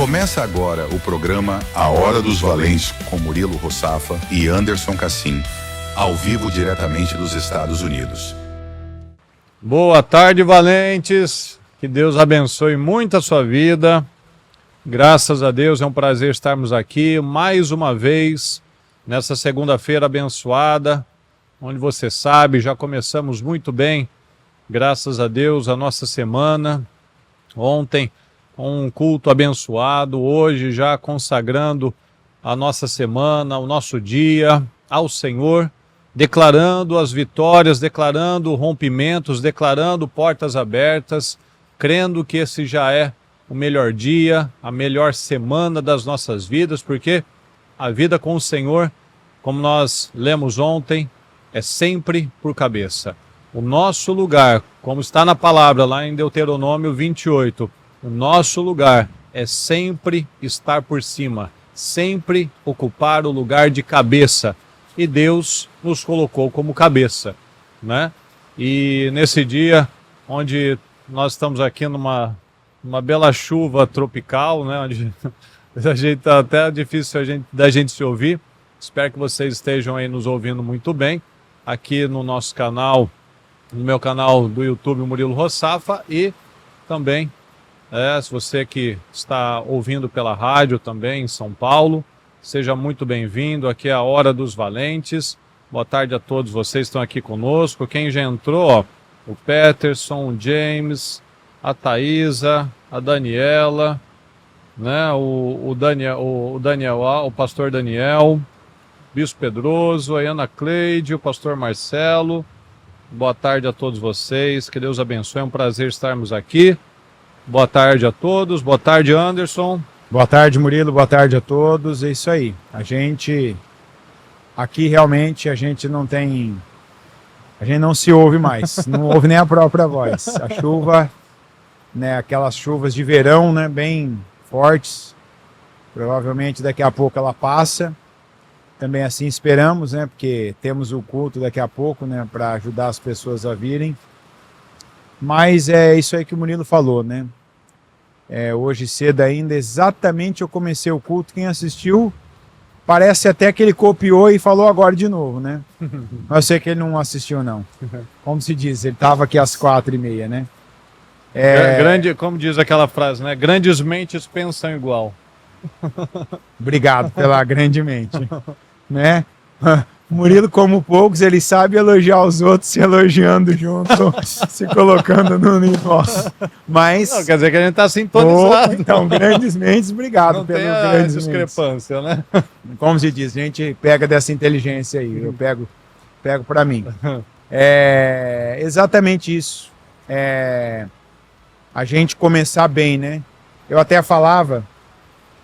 Começa agora o programa A Hora dos Valentes com Murilo Rossafa e Anderson Cassim, ao vivo diretamente dos Estados Unidos. Boa tarde, valentes. Que Deus abençoe muito a sua vida. Graças a Deus, é um prazer estarmos aqui mais uma vez nessa segunda-feira abençoada, onde você sabe, já começamos muito bem, graças a Deus, a nossa semana. Ontem, um culto abençoado, hoje já consagrando a nossa semana, o nosso dia ao Senhor, declarando as vitórias, declarando rompimentos, declarando portas abertas, crendo que esse já é o melhor dia, a melhor semana das nossas vidas, porque a vida com o Senhor, como nós lemos ontem, é sempre por cabeça. O nosso lugar, como está na palavra lá em Deuteronômio 28, o nosso lugar é sempre estar por cima, sempre ocupar o lugar de cabeça. E Deus nos colocou como cabeça, né? E nesse dia, onde nós estamos aqui numa bela chuva tropical, né? Onde a gente tá até difícil da gente se ouvir. Espero que vocês estejam aí nos ouvindo muito bem. Aqui no nosso canal, no meu canal do YouTube, Murilo Rossafa, e também, se você que está ouvindo pela rádio também em São Paulo, seja muito bem-vindo. Aqui é a Hora dos Valentes. Boa tarde a todos vocês que estão aqui conosco. Quem já entrou, ó, o Peterson, o James, a Thaisa, a Daniela, né? O Daniel, o pastor Daniel, Bispo Pedroso, a Ana Cleide, o pastor Marcelo. Boa tarde a todos vocês. Que Deus abençoe. É um prazer estarmos aqui. Boa tarde a todos. Boa tarde, Anderson. Boa tarde, Murilo. Boa tarde a todos. É isso aí. A gente aqui realmente a gente não se ouve mais. Não ouve nem a própria voz. A chuva, né, aquelas chuvas de verão, né, bem fortes. Provavelmente daqui a pouco ela passa. Também assim esperamos, né, porque temos o culto daqui a pouco, né, para ajudar as pessoas a virem. Mas é isso aí que o Murilo falou, né? Hoje cedo ainda, exatamente eu comecei o culto, quem assistiu, parece até que ele copiou e falou agora de novo, né? Mas eu sei que ele não assistiu não. Como se diz, ele estava aqui às 4h30, né? Como diz aquela frase, né? Grandes mentes pensam igual. Obrigado pela grande mente, né? Murilo, como poucos, ele sabe elogiar os outros, se elogiando junto, se colocando no negócio. Mas não, quer dizer que a gente está sintonizado. Então, grandes mentes, obrigado não pelo tem a grandes discrepância, mentes. Né? Como se diz, a gente pega dessa inteligência aí, eu pego para mim. Exatamente isso. A gente começar bem, né? Eu até falava,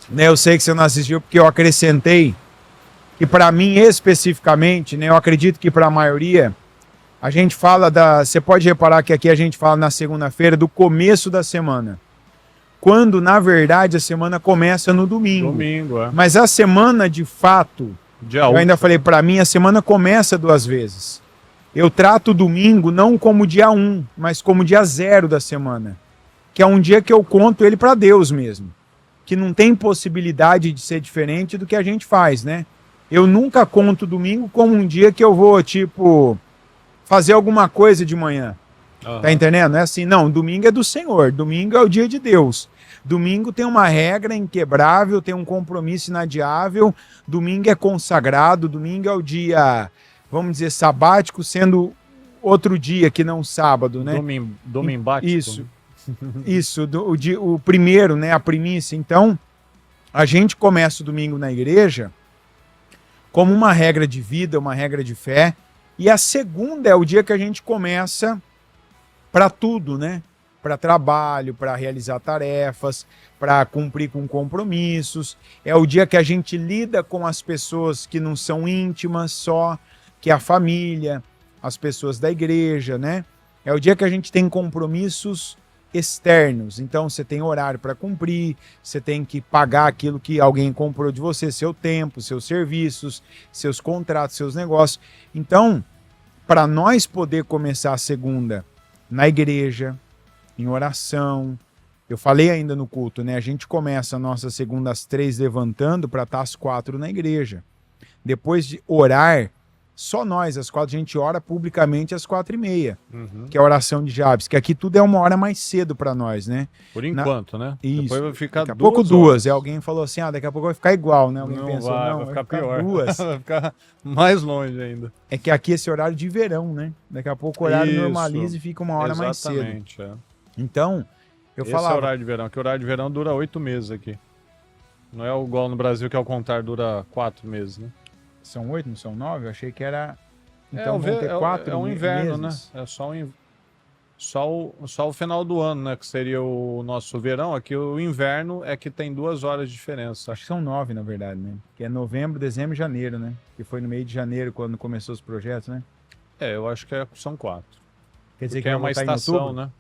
né? Eu sei que você não assistiu porque eu acrescentei que para mim especificamente, né, eu acredito que para a maioria, a gente fala você pode reparar que aqui a gente fala na segunda-feira do começo da semana, quando na verdade a semana começa no domingo. Mas a semana de fato, eu ainda falei, para mim a semana começa 2 vezes. Eu trato o domingo não como dia 1, mas como dia 0 da semana, que é um dia que eu conto ele para Deus mesmo, que não tem possibilidade de ser diferente do que a gente faz, né? Eu nunca conto domingo como um dia que eu vou, tipo, fazer alguma coisa de manhã. Uhum. Tá entendendo? É assim, não, domingo é do Senhor, domingo é o dia de Deus. Domingo tem uma regra inquebrável, tem um compromisso inadiável, domingo é consagrado, domingo é o dia, vamos dizer, sabático, sendo outro dia que não sábado, né? Domimbático. Isso, o primeiro, né, a primícia. Então, a gente começa o domingo na igreja como uma regra de vida, uma regra de fé, e a segunda é o dia que a gente começa para tudo, né? Para trabalho, para realizar tarefas, para cumprir com compromissos. É o dia que a gente lida com as pessoas que não são íntimas só, que é a família, as pessoas da igreja, né? É o dia que a gente tem compromissos externos. Então você tem horário para cumprir, você tem que pagar aquilo que alguém comprou de você, seu tempo, seus serviços, seus contratos, seus negócios. Então, para nós poder começar a segunda na igreja, em oração, Eu falei ainda no culto, né? A gente começa a nossa segunda às 3 levantando para estar às 4 na igreja. Depois de orar, só nós, às 4, a gente ora publicamente às 4h30, que é a oração de Jabes, que aqui tudo é uma hora mais cedo para nós, né? Por enquanto, né? Isso. Depois vai ficar daqui a pouco 2 horas. E alguém falou assim, daqui a pouco vai ficar igual, né? Alguém Não pensou, vai, não, vai ficar pior. 2. Vai ficar mais longe ainda. É que aqui esse horário de verão, né? Daqui a pouco o horário Isso. normaliza e fica uma hora mais cedo. Exatamente, é. Então, eu Esse é o falava... horário de verão, que o horário de verão dura 8 meses aqui. Não é igual no Brasil, que ao contar dura 4 meses, né? São 8, não são 9? Eu achei que era... É, Então vão ter 4 é um inverno, meses. né? É só o final do ano, né? Que seria o nosso verão. Aqui o inverno é que tem 2 horas de diferença. Acho que são 9, na verdade, né? Que é novembro, dezembro e janeiro, né? Que foi no meio de janeiro, quando começou os projetos, né? É, eu acho que são 4. Quer dizer Porque é uma vai voltar em estação, outubro? né?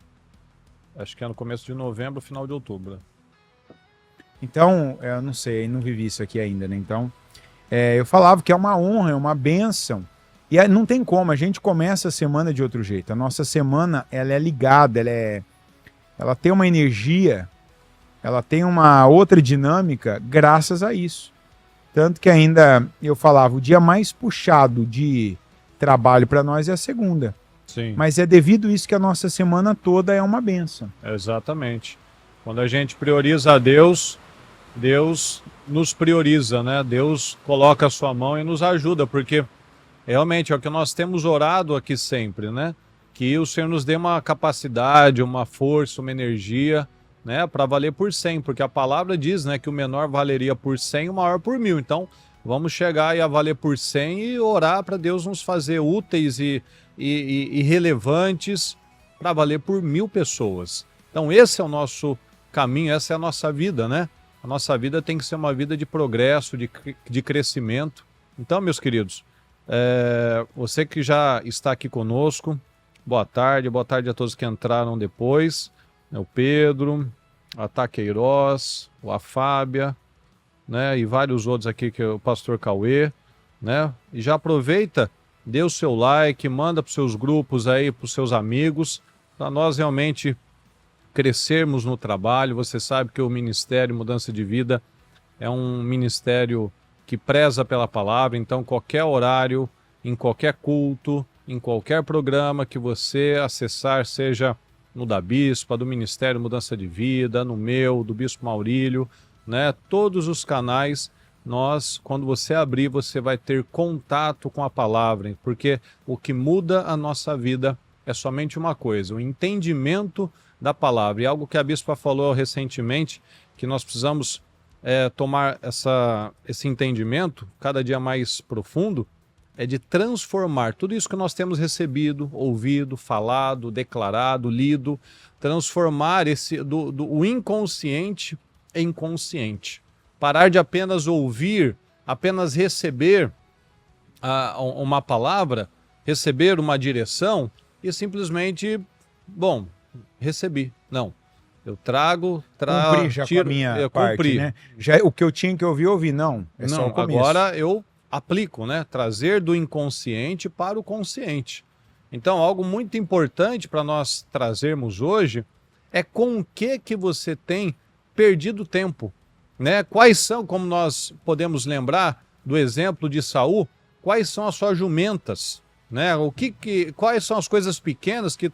Acho que é no começo de novembro, final de outubro. Então, eu não sei, não vivi isso aqui ainda, né? Então, eu falava que é uma honra, é uma bênção. E não tem como, a gente começa a semana de outro jeito. A nossa semana, ela é ligada, ela tem uma energia, ela tem uma outra dinâmica graças a isso. Tanto que ainda, eu falava, o dia mais puxado de trabalho para nós é a segunda. Sim. Mas é devido a isso que a nossa semana toda é uma bênção. Exatamente. Quando a gente prioriza a Deus, Deus nos prioriza, né? Deus coloca a sua mão e nos ajuda, porque realmente é o que nós temos orado aqui sempre, né? Que o Senhor nos dê uma capacidade, uma força, uma energia, né? Para valer por 100, porque a palavra diz, né? Que o menor valeria por 100 e o maior por 1000. Então, vamos chegar aí a valer por 100 e orar para Deus nos fazer úteis e relevantes para valer por 1000 pessoas. Então, esse é o nosso caminho, essa é a nossa vida, né? A nossa vida tem que ser uma vida de progresso, de crescimento. Então, meus queridos, você que já está aqui conosco, boa tarde a todos que entraram depois, né, o Pedro, a Taqueiroz, a Fábia, né, e vários outros aqui, que é o pastor Cauê, né, e já aproveita, dê o seu like, manda para os seus grupos aí, para os seus amigos, para nós realmente crescermos no trabalho. Você sabe que o Ministério Mudança de Vida é um ministério que preza pela palavra, então qualquer horário, em qualquer culto, em qualquer programa que você acessar, seja no da Bispa, do Ministério Mudança de Vida, no meu, do Bispo Maurílio, né? Todos os canais, quando você abrir, você vai ter contato com a palavra, porque o que muda a nossa vida é somente uma coisa, o entendimento da palavra. E algo que a Bispa falou recentemente, que nós precisamos tomar esse entendimento cada dia mais profundo, é de transformar tudo isso que nós temos recebido, ouvido, falado, declarado, lido, transformar o inconsciente em consciente. Parar de apenas ouvir, apenas receber uma palavra, receber uma direção e simplesmente, bom, recebi. Não. Eu cumpri já com a minha parte, né? Já, o que eu tinha que ouvir, eu ouvi. Não, só o começo. Agora eu aplico, né? Trazer do inconsciente para o consciente. Então, algo muito importante para nós trazermos hoje é com o que você tem perdido tempo, né? Quais são, como nós podemos lembrar do exemplo de Saul, quais são as suas jumentas, né? Quais são as coisas pequenas que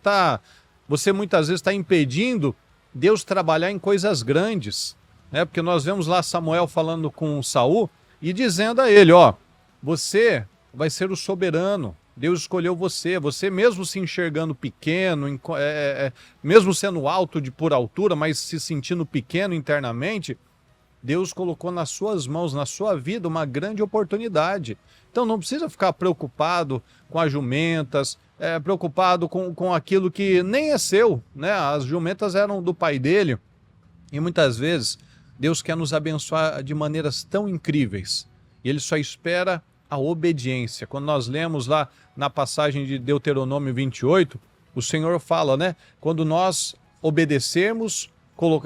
você muitas vezes está impedindo Deus trabalhar em coisas grandes, né? Porque nós vemos lá Samuel falando com Saul e dizendo a ele, você vai ser o soberano, Deus escolheu você mesmo se enxergando pequeno, mesmo sendo alto por altura, mas se sentindo pequeno internamente, Deus colocou nas suas mãos, na sua vida, uma grande oportunidade. Então não precisa ficar preocupado com as jumentas, preocupado com aquilo que nem é seu, né? As jumentas eram do pai dele. E muitas vezes Deus quer nos abençoar de maneiras tão incríveis. E Ele só espera a obediência. Quando nós lemos lá na passagem de Deuteronômio 28, o Senhor fala, né? Quando nós obedecermos,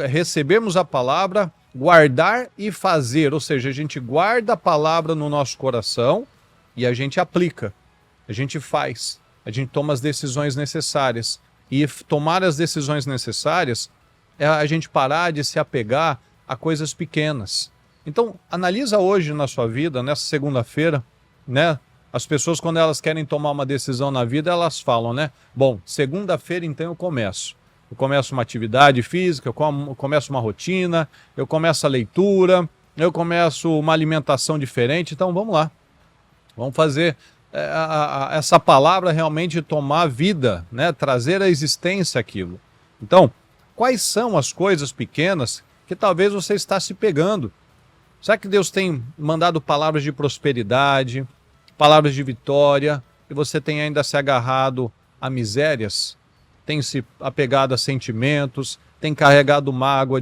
recebermos a palavra, guardar e fazer, ou seja, a gente guarda a palavra no nosso coração e a gente aplica, a gente faz, a gente toma as decisões necessárias. E tomar as decisões necessárias é a gente parar de se apegar a coisas pequenas. Então, analisa hoje na sua vida, nessa segunda-feira, né? As pessoas, quando elas querem tomar uma decisão na vida, elas falam, né? Bom, segunda-feira, então, eu começo. Eu começo uma atividade física, eu começo uma rotina, eu começo a leitura, eu começo uma alimentação diferente. Então, vamos lá. Vamos fazer essa palavra realmente tomar vida, né? Trazer à existência aquilo. Então, quais são as coisas pequenas que talvez você está se pegando? Será que Deus tem mandado palavras de prosperidade, palavras de vitória, e você tem ainda se agarrado a misérias? Tem se apegado a sentimentos, tem carregado mágoa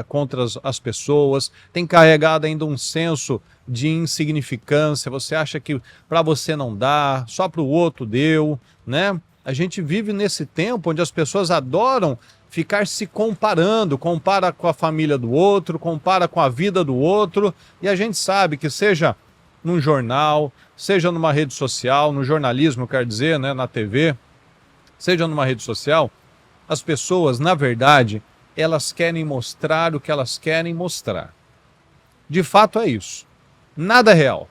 contra as pessoas, tem carregado ainda um senso de insignificância, você acha que para você não dá, só para o outro deu, né? A gente vive nesse tempo onde as pessoas adoram ficar se comparando, compara com a família do outro, compara com a vida do outro, e a gente sabe que seja num jornal, seja numa rede social, no jornalismo, quer dizer, né, na TV, seja numa rede social, as pessoas, na verdade, elas querem mostrar o que elas querem mostrar. De fato é isso. Nada é real.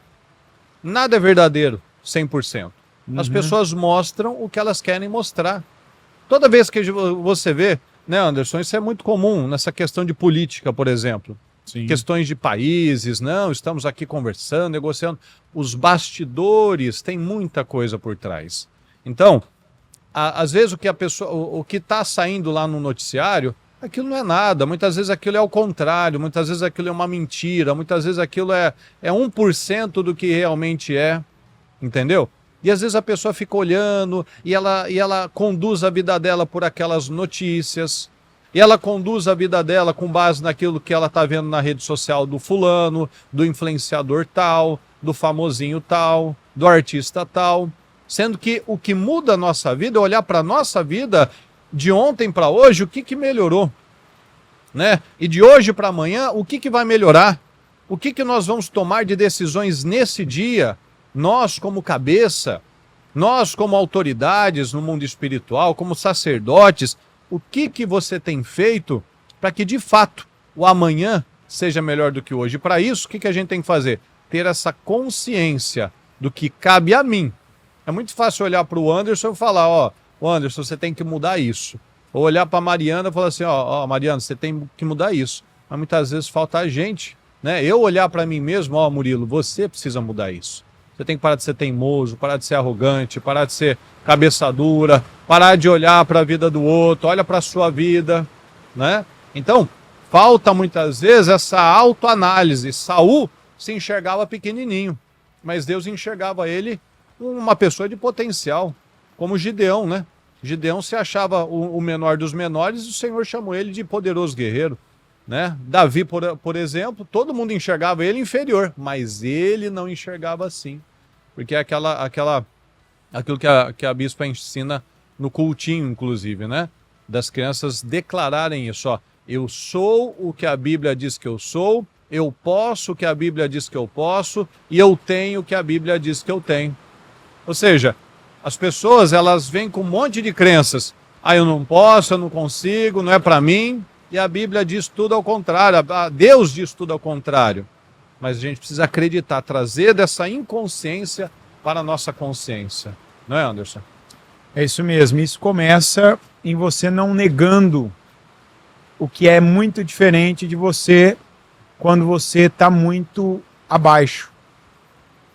Nada é verdadeiro, 100%. As pessoas mostram o que elas querem mostrar. Toda vez que você vê, né, Anderson, isso é muito comum nessa questão de política, por exemplo. Sim. Questões de países, não, estamos aqui conversando, negociando. Os bastidores têm muita coisa por trás. Então, às vezes o que está saindo lá no noticiário, aquilo não é nada. Muitas vezes aquilo é o contrário, muitas vezes aquilo é uma mentira, muitas vezes aquilo é 1% do que realmente é, entendeu? E às vezes a pessoa fica olhando e ela conduz a vida dela por aquelas notícias, e ela conduz a vida dela com base naquilo que ela está vendo na rede social do fulano, do influenciador tal, do famosinho tal, do artista tal. Sendo que o que muda a nossa vida é olhar para a nossa vida de ontem para hoje, o que melhorou, né? E de hoje para amanhã, o que vai melhorar? O que nós vamos tomar de decisões nesse dia? Nós como cabeça, nós como autoridades no mundo espiritual, como sacerdotes, o que você tem feito para que de fato o amanhã seja melhor do que hoje? E para isso, o que a gente tem que fazer? Ter essa consciência do que cabe a mim. É muito fácil olhar para o Anderson e falar, ó, Anderson, você tem que mudar isso. Ou olhar para a Mariana e falar assim, ó, Mariana, você tem que mudar isso. Mas muitas vezes falta a gente, né? Eu olhar para mim mesmo, ó, Murilo, você precisa mudar isso. Você tem que parar de ser teimoso, parar de ser arrogante, parar de ser cabeça dura, parar de olhar para a vida do outro, olha para a sua vida, né? Então, falta muitas vezes essa autoanálise. Saul se enxergava pequenininho, mas Deus enxergava ele uma pessoa de potencial, como Gideão, né? Gideão se achava o menor dos menores e o Senhor chamou ele de poderoso guerreiro, né? Davi, por exemplo, todo mundo enxergava ele inferior, mas ele não enxergava assim, porque é aquilo que a bispa ensina no cultinho, inclusive, né? Das crianças declararem isso, ó, eu sou o que a Bíblia diz que eu sou, eu posso o que a Bíblia diz que eu posso e eu tenho o que a Bíblia diz que eu tenho. Ou seja, as pessoas, elas vêm com um monte de crenças. Ah, eu não posso, eu não consigo, não é para mim. E a Bíblia diz tudo ao contrário, Deus diz tudo ao contrário. Mas a gente precisa acreditar, trazer dessa inconsciência para a nossa consciência. Não é, Anderson? É isso mesmo. Isso começa em você não negando o que é muito diferente de você quando você está muito abaixo.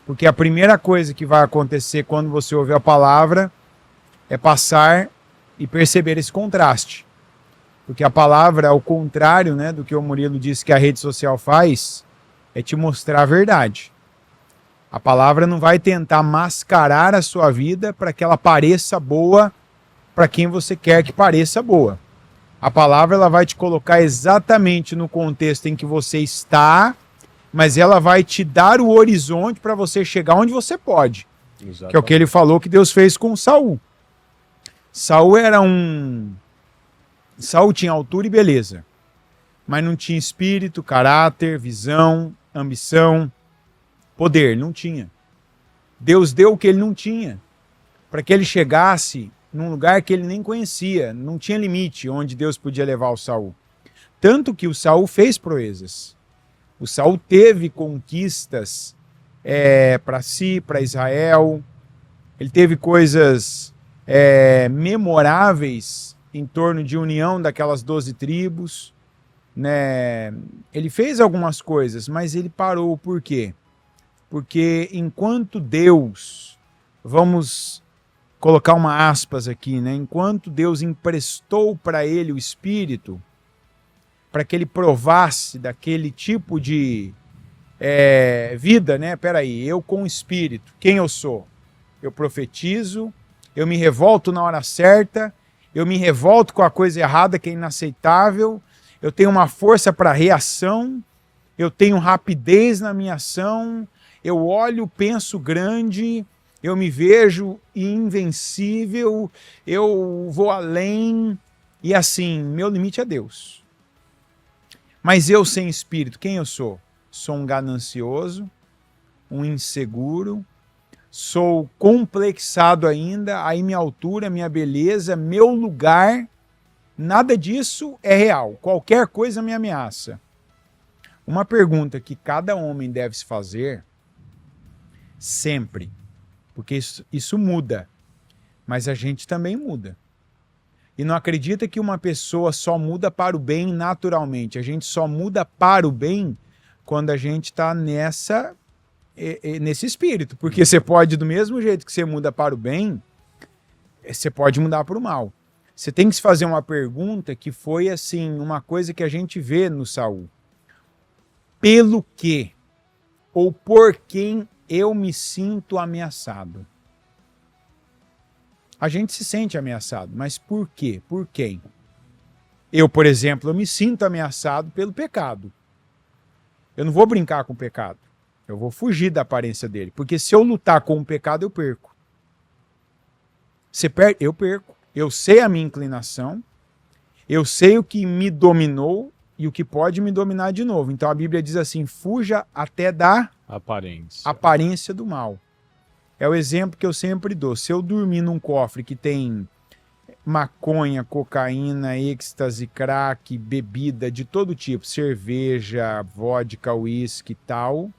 Porque a primeira coisa que vai acontecer quando você ouvir a palavra é passar e perceber esse contraste. Porque a palavra, ao contrário, né, do que o Murilo disse que a rede social faz, é te mostrar a verdade. A palavra não vai tentar mascarar a sua vida para que ela pareça boa para quem você quer que pareça boa. A palavra ela vai te colocar exatamente no contexto em que você está, mas ela vai te dar o horizonte para você chegar onde você pode. Exatamente. Que é o que ele falou que Deus fez com Saul. Saul tinha altura e beleza, mas não tinha espírito, caráter, visão, ambição, poder, não tinha. Deus deu o que ele não tinha, para que ele chegasse num lugar que ele nem conhecia, não tinha limite onde Deus podia levar o Saul. Tanto que o Saul fez proezas. O Saul teve conquistas para si, para Israel. Ele teve coisas memoráveis em torno de união daquelas 12 tribos. Né? Ele fez algumas coisas, mas ele parou. Por quê? Porque enquanto Deus, vamos colocar uma aspas aqui, né? Enquanto Deus emprestou para ele o Espírito, para que ele provasse daquele tipo de vida, né? Peraí, eu com o Espírito, quem eu sou? Eu profetizo, eu me revolto na hora certa, eu me revolto com a coisa errada que é inaceitável, eu tenho uma força para reação, eu tenho rapidez na minha ação, eu olho, penso grande, eu me vejo invencível, eu vou além, e assim, meu limite é Deus. Mas eu sem espírito, quem eu sou? Sou um ganancioso, um inseguro, sou complexado ainda, aí minha altura, minha beleza, meu lugar, nada disso é real. Qualquer coisa me ameaça. Uma pergunta que cada homem deve se fazer, sempre, porque isso muda, mas a gente também muda. E não acredita que uma pessoa só muda para o bem naturalmente. A gente só muda para o bem quando a gente está nesse espírito. Porque você pode, do mesmo jeito que você muda para o bem, você pode mudar para o mal. Você tem que se fazer uma pergunta que foi assim, uma coisa que a gente vê no Saul. Pelo quê? Ou por quem eu me sinto ameaçado? A gente se sente ameaçado, mas por quê? Por quem? Eu, por exemplo, eu me sinto ameaçado pelo pecado. Eu não vou brincar com o pecado. Eu vou fugir da aparência dele. Porque se eu lutar com o pecado, eu perco. Eu perco. Eu sei a minha inclinação. Eu sei o que me dominou e o que pode me dominar de novo. Então a Bíblia diz assim, fuja até da aparência do mal. É o exemplo que eu sempre dou. Se eu dormir num cofre que tem maconha, cocaína, êxtase, crack, bebida de todo tipo, cerveja, vodka, uísque e tal,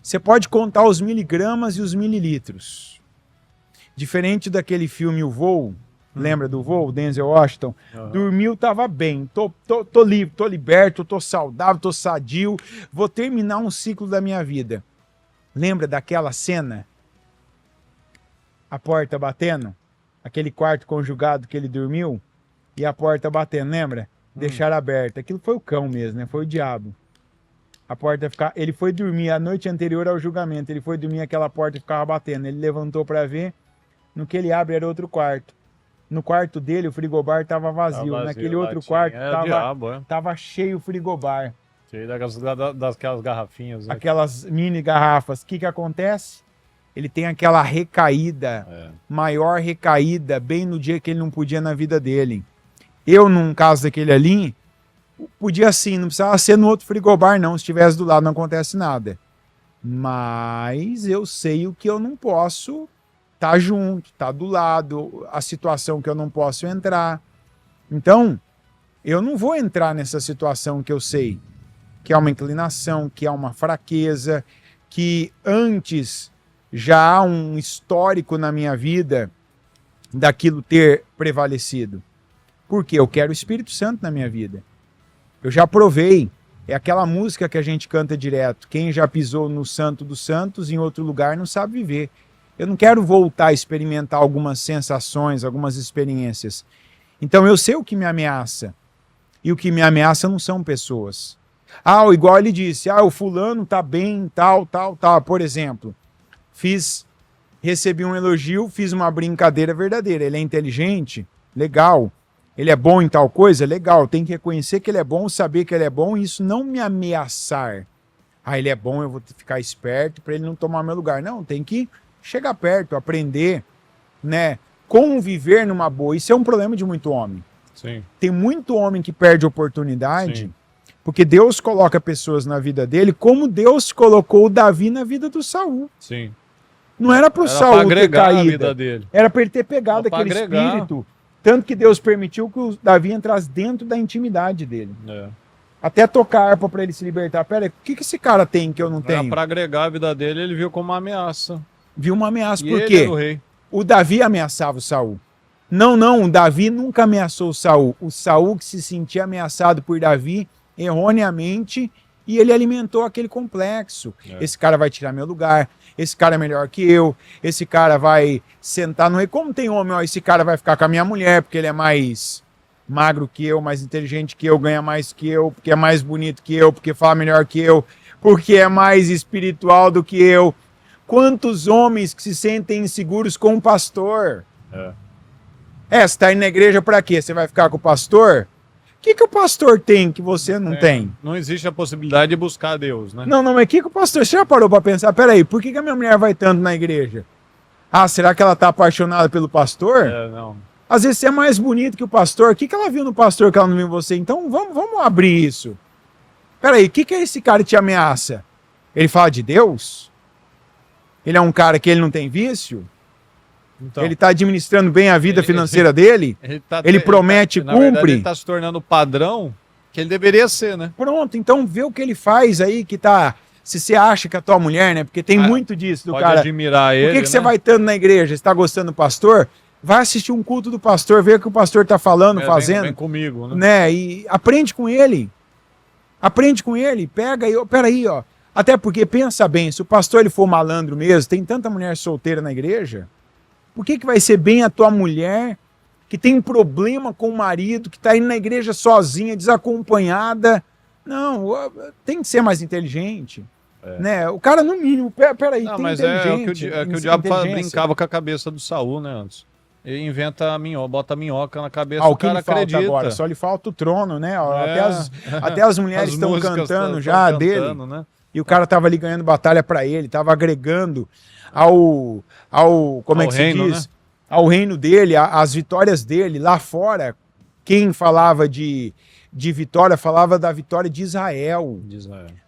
você pode contar os miligramas e os mililitros. Diferente daquele filme O Voo, lembra do Voo, Denzel Washington? Dormiu, tava bem, tô livre, tô liberto, tô saudável, tô sadio, vou terminar um ciclo da minha vida. Lembra daquela cena? A porta batendo? Aquele quarto conjugado que ele dormiu? E a porta batendo, lembra? Deixaram aberta. Aquilo foi o cão mesmo, né? Foi o diabo. A porta ficava... Ele foi dormir a noite anterior ao julgamento. Ele foi dormir, aquela porta ficava batendo. Ele levantou para ver. No que ele abre era outro quarto. No quarto dele o frigobar estava vazio. Naquele outro quarto tava cheio o frigobar. Cheio daquelas garrafinhas. Né? Aquelas mini garrafas. O que acontece? Ele tem aquela recaída, maior recaída, bem no dia que ele não podia na vida dele. Eu, num caso daquele ali, podia sim, não precisava ser no outro frigobar não, se estivesse do lado não acontece nada. Mas eu sei o que eu não posso estar junto, estar do lado, a situação que eu não posso entrar. Então, eu não vou entrar nessa situação que eu sei que é uma inclinação, que é uma fraqueza, que antes já há um histórico na minha vida daquilo ter prevalecido. Porque eu quero o Espírito Santo na minha vida. Eu já provei. É aquela música que a gente canta direto. Quem já pisou no Santo dos Santos em outro lugar não sabe viver. Eu não quero voltar a experimentar algumas sensações, algumas experiências. Então eu sei o que me ameaça. E o que me ameaça não são pessoas. Igual ele disse, o fulano tá bem, tal. Por exemplo, recebi um elogio, fiz uma brincadeira verdadeira. Ele é inteligente? Legal. Ele é bom em tal coisa? Legal. Tem que reconhecer que ele é bom, saber que ele é bom e isso não me ameaçar. Ele é bom, eu vou ficar esperto para ele não tomar meu lugar. Não, tem que chegar perto, aprender, né? Conviver numa boa. Isso é um problema de muito homem. Sim. Tem muito homem que perde oportunidade. Sim. Porque Deus coloca pessoas na vida dele como Deus colocou o Davi na vida do Saul. Sim. Não era para o Era pra Saul ter agregar a caído. vida dele. Era para ele ter pegado Era pra aquele agregar. espírito. Tanto que Deus permitiu que o Davi entrasse dentro da intimidade dele. É. Até tocar a harpa para ele se libertar. Pera aí, o que esse cara tem que eu não Era tenho? pra agregar a vida dele, ele viu como uma ameaça. Viu uma ameaça. E Por ele quê? era o rei. O Davi ameaçava o Saul. Não, o Davi nunca ameaçou o Saul. O Saul que se sentia ameaçado por Davi erroneamente e ele alimentou aquele complexo. É. Esse cara vai tirar meu lugar, esse cara é melhor que eu, esse cara vai sentar no rei. Como tem homem, ó, esse cara vai ficar com a minha mulher porque ele é mais magro que eu, mais inteligente que eu, ganha mais que eu, porque é mais bonito que eu, porque fala melhor que eu, porque é mais espiritual do que eu. Quantos homens que se sentem inseguros com o pastor? Você está indo na igreja para quê? Você vai ficar com o pastor? O que o pastor tem que você não tem? Não existe a possibilidade de buscar Deus, né? Não, mas o que o pastor... Você já parou para pensar? Peraí, por que a minha mulher vai tanto na igreja? Ah, será que ela está apaixonada pelo pastor? Não. Às vezes você é mais bonito que o pastor. O que ela viu no pastor que ela não viu em você? Então vamos abrir isso. Peraí, o que é esse cara que te ameaça? Ele fala de Deus? Ele é um cara que ele não tem vício? Então, Ele está administrando bem a vida financeira dele? Ele promete, na verdade, cumpre? ele está se tornando o padrão que ele deveria ser, né? Pronto, então vê o que ele faz aí que tá... Se você acha que a tua mulher, né? Porque tem muito disso do Pode cara... admirar Por ele, que você né? vai tanto na igreja? Você está gostando do pastor? Vai assistir um culto do pastor, ver o que o pastor está falando, fazendo. Vem comigo, né? Né? E aprende com ele. Aprende com ele. Pega aí, peraí, ó. Até porque, pensa bem, se o pastor ele for malandro mesmo, tem tanta mulher solteira na igreja, por que vai ser bem a tua mulher que tem problema com o marido, que está indo na igreja sozinha, desacompanhada? Não, tem que ser mais inteligente. Né? O cara, no mínimo, peraí, Não, tem mas inteligente. é que o diabo brincava com a cabeça do Saul, né, antes. Ele inventa a minhoca, bota a minhoca na cabeça, o o que cara lhe falta acredita. agora? Só lhe falta o trono, né? Até as mulheres As estão músicas cantando tão já cantando, dele. né? E o cara tava ali ganhando batalha para ele, tava agregando como é que se reino, diz? né? Ao reino dele, às vitórias dele. Lá fora, quem falava de vitória, falava da vitória de Israel.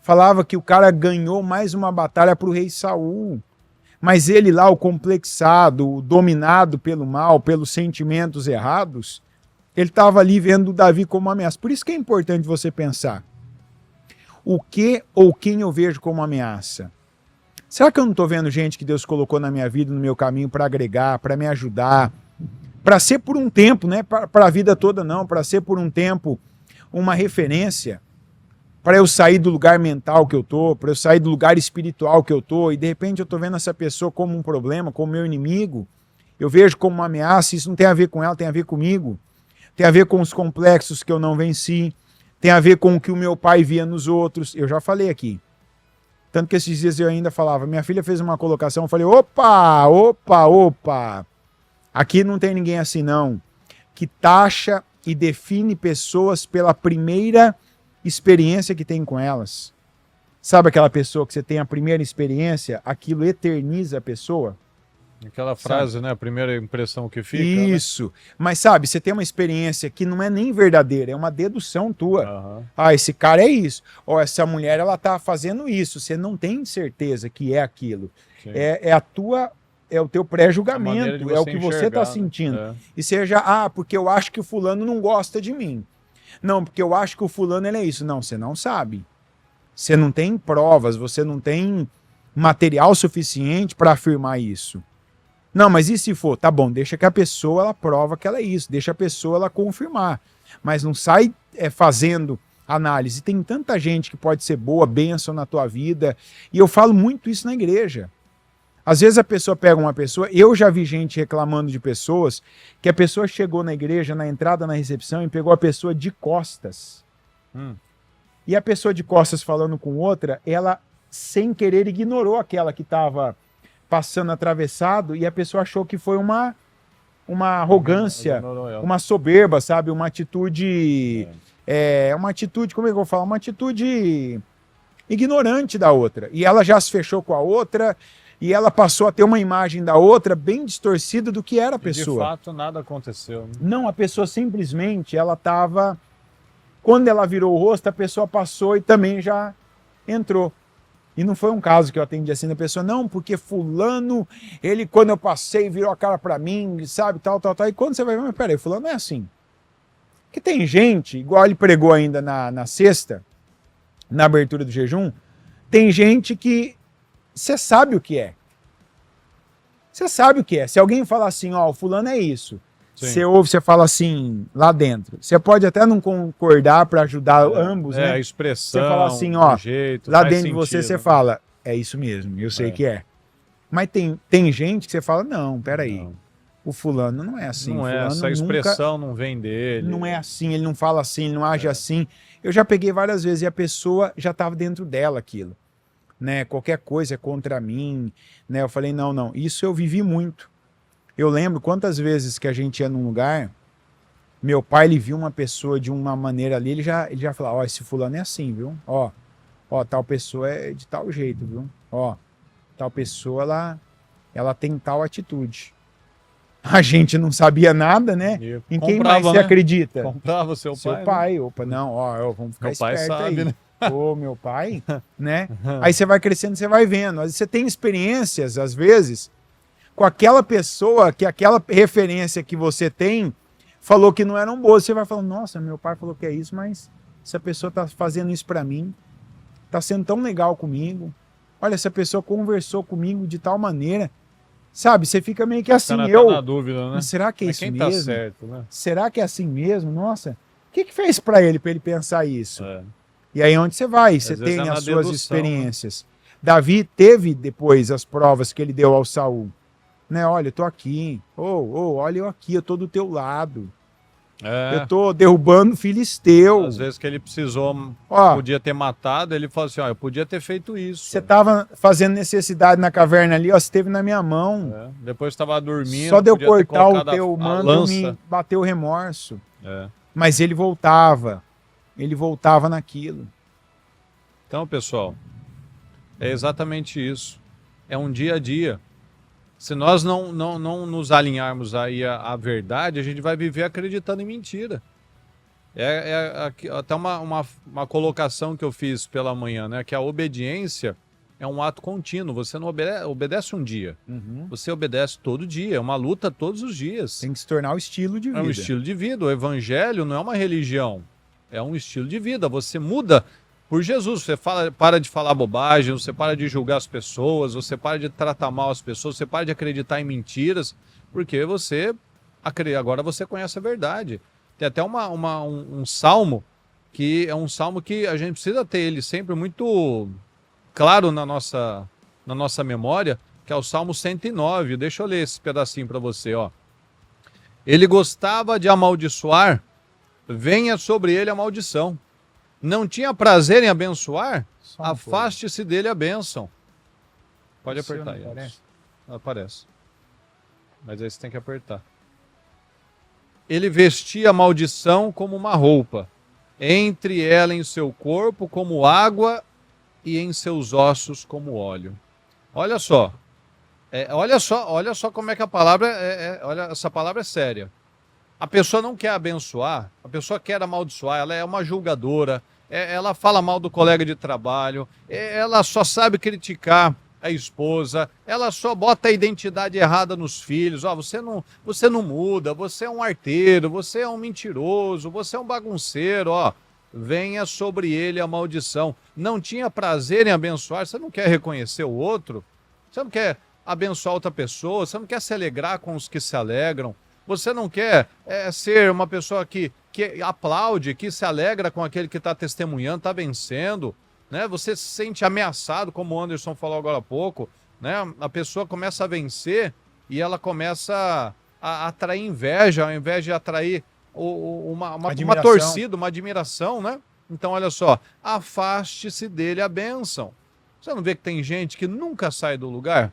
Falava que o cara ganhou mais uma batalha para o rei Saul. Mas ele lá, o complexado, o dominado pelo mal, pelos sentimentos errados, ele estava ali vendo o Davi como uma ameaça. Por isso que é importante você pensar. O que ou quem eu vejo como ameaça? Será que eu não estou vendo gente que Deus colocou na minha vida, no meu caminho, para agregar, para me ajudar? Para ser por um tempo, né? Para a vida toda não, para ser por um tempo uma referência, para eu sair do lugar mental que eu tô, para eu sair do lugar espiritual que eu tô, e de repente eu tô vendo essa pessoa como um problema, como meu inimigo, eu vejo como uma ameaça. Isso não tem a ver com ela, tem a ver comigo, tem a ver com os complexos que eu não venci, tem a ver com o que o meu pai via nos outros. Eu já falei aqui, tanto que esses dias eu ainda falava, minha filha fez uma colocação, eu falei, opa, aqui não tem ninguém assim não, que taxa e define pessoas pela primeira experiência que tem com elas. Sabe aquela pessoa que você tem a primeira experiência, aquilo eterniza a pessoa? Aquela frase, né? A primeira impressão que fica. Isso. Né? Mas sabe, você tem uma experiência que não é nem verdadeira, é uma dedução tua. Uhum. Ah, esse cara é isso. Ou essa mulher, ela tá fazendo isso. Você não tem certeza que é aquilo. É o teu pré-julgamento, é o que você está sentindo. É. E seja, porque eu acho que o fulano não gosta de mim. Não, porque eu acho que o fulano ele é isso. Não, você não sabe. Você não tem provas, você não tem material suficiente para afirmar isso. Não, mas e se for? Tá bom, deixa que a pessoa ela prova que ela é isso, deixa a pessoa ela confirmar. Mas não sai fazendo análise. Tem tanta gente que pode ser boa, bênção na tua vida. E eu falo muito isso na igreja. Às vezes a pessoa pega uma pessoa, eu já vi gente reclamando de pessoas, que a pessoa chegou na igreja, na entrada, na recepção, e pegou a pessoa de costas. E a pessoa de costas falando com outra, ela, sem querer, ignorou aquela que estava passando atravessado, e a pessoa achou que foi uma arrogância, uma soberba, sabe? Uma atitude... uma atitude, como é que eu vou falar? Uma atitude ignorante da outra. E ela já se fechou com a outra... E ela passou a ter uma imagem da outra bem distorcida do que era a pessoa. De fato, nada aconteceu. Né? Não, a pessoa simplesmente, ela estava... Quando ela virou o rosto, a pessoa passou e também já entrou. E não foi um caso que eu atendi assim da pessoa, não, porque fulano, ele quando eu passei virou a cara pra mim, sabe, tal. E quando você vai ver, mas peraí, fulano não é assim. Porque tem gente, igual ele pregou ainda na sexta, na abertura do jejum, tem gente que você sabe o que é. Você sabe o que é. Se alguém falar assim, ó, o fulano é isso, você ouve, você fala assim, lá dentro. Você pode até não concordar para ajudar ambos, né? A expressão, você fala assim, ó, jeito, lá dentro sentido, de você, você fala, é isso mesmo, eu sei que é. Mas tem gente que você fala, não, peraí, o fulano não é assim. Não fulano essa expressão não vem dele. Não é assim, ele não fala assim, ele não age assim. Eu já peguei várias vezes e a pessoa já estava dentro dela aquilo. Né? Qualquer coisa é contra mim. Né? Eu falei, não, isso eu vivi muito. Eu lembro quantas vezes que a gente ia num lugar, meu pai, ele viu uma pessoa de uma maneira ali, ele já falava, ó, esse fulano é assim, viu? Ó, tal pessoa é de tal jeito, viu? Ó, tal pessoa, ela tem tal atitude. A gente não sabia nada, né? Em quem mais você acredita? Comprava seu pai. Seu pai, opa, não, ó, vamos ficar esperto aí. Sabe, né? Ô, meu pai, né? Aí você vai crescendo, você vai vendo. Às vezes você tem experiências, às vezes, com aquela pessoa que aquela referência que você tem falou que não eram boas. Você vai falando, nossa, meu pai falou que é isso, mas essa pessoa tá fazendo isso pra mim, tá sendo tão legal comigo. Olha, essa pessoa conversou comigo de tal maneira. Sabe, você fica meio que assim, tá na dúvida, né? Será que é isso quem mesmo? Tá certo, né? Será que é assim mesmo? Nossa, o que fez pra ele pensar isso? E aí onde você vai? Você tem as suas experiências. Né? Davi teve depois as provas que ele deu ao Saul. Né? Olha, eu tô aqui. Olha eu aqui, eu tô do teu lado. Eu tô derrubando o filisteu. Às vezes que ele precisou, podia ter matado, ele falou assim, eu podia ter feito isso. Você tava fazendo necessidade na caverna ali, você esteve na minha mão. Depois estava dormindo. Só de eu cortar o teu manto, me bateu o remorso. Mas ele voltava naquilo. Então, pessoal, é exatamente isso. É um dia a dia. Se nós não nos alinharmos aí à verdade, a gente vai viver acreditando em mentira. Até uma colocação que eu fiz pela manhã, né? Que a obediência é um ato contínuo. Você não obedece um dia. Você obedece todo dia. É uma luta todos os dias. Tem que se tornar o estilo de vida. É um estilo de vida. O evangelho não é uma religião. É um estilo de vida. Você muda por Jesus. Você para de falar bobagem, você para de julgar as pessoas, você para de tratar mal as pessoas, você para de acreditar em mentiras, porque agora você conhece a verdade. Tem até um salmo, que é um salmo que a gente precisa ter ele sempre muito claro na nossa memória, que é o Salmo 109. Deixa eu ler esse pedacinho para você. Ó. Ele gostava de amaldiçoar, venha sobre ele a maldição. Não tinha prazer em abençoar? Afaste-se dele a bênção. Pode apertar aí. Aparece. Mas aí você tem que apertar. Ele vestia a maldição como uma roupa. Entre ela em seu corpo como água e em seus ossos como óleo. Olha só. Olha só como é que a palavra olha, essa palavra é séria. A pessoa não quer abençoar, a pessoa quer amaldiçoar, ela é uma julgadora, ela fala mal do colega de trabalho, ela só sabe criticar a esposa, ela só bota a identidade errada nos filhos. Você não muda, você é um arteiro, você é um mentiroso, você é um bagunceiro, venha sobre ele a maldição. Não tinha prazer em abençoar, você não quer reconhecer o outro, você não quer abençoar outra pessoa, você não quer se alegrar com os que se alegram, você não quer ser uma pessoa que aplaude, que se alegra com aquele que está testemunhando, está vencendo, né? Você se sente ameaçado, como o Anderson falou agora há pouco, né? A pessoa começa a vencer e ela começa a atrair inveja, ao invés de atrair uma torcida, uma admiração, né? Então, olha só, afaste-se dele a bênção. Você não vê que tem gente que nunca sai do lugar?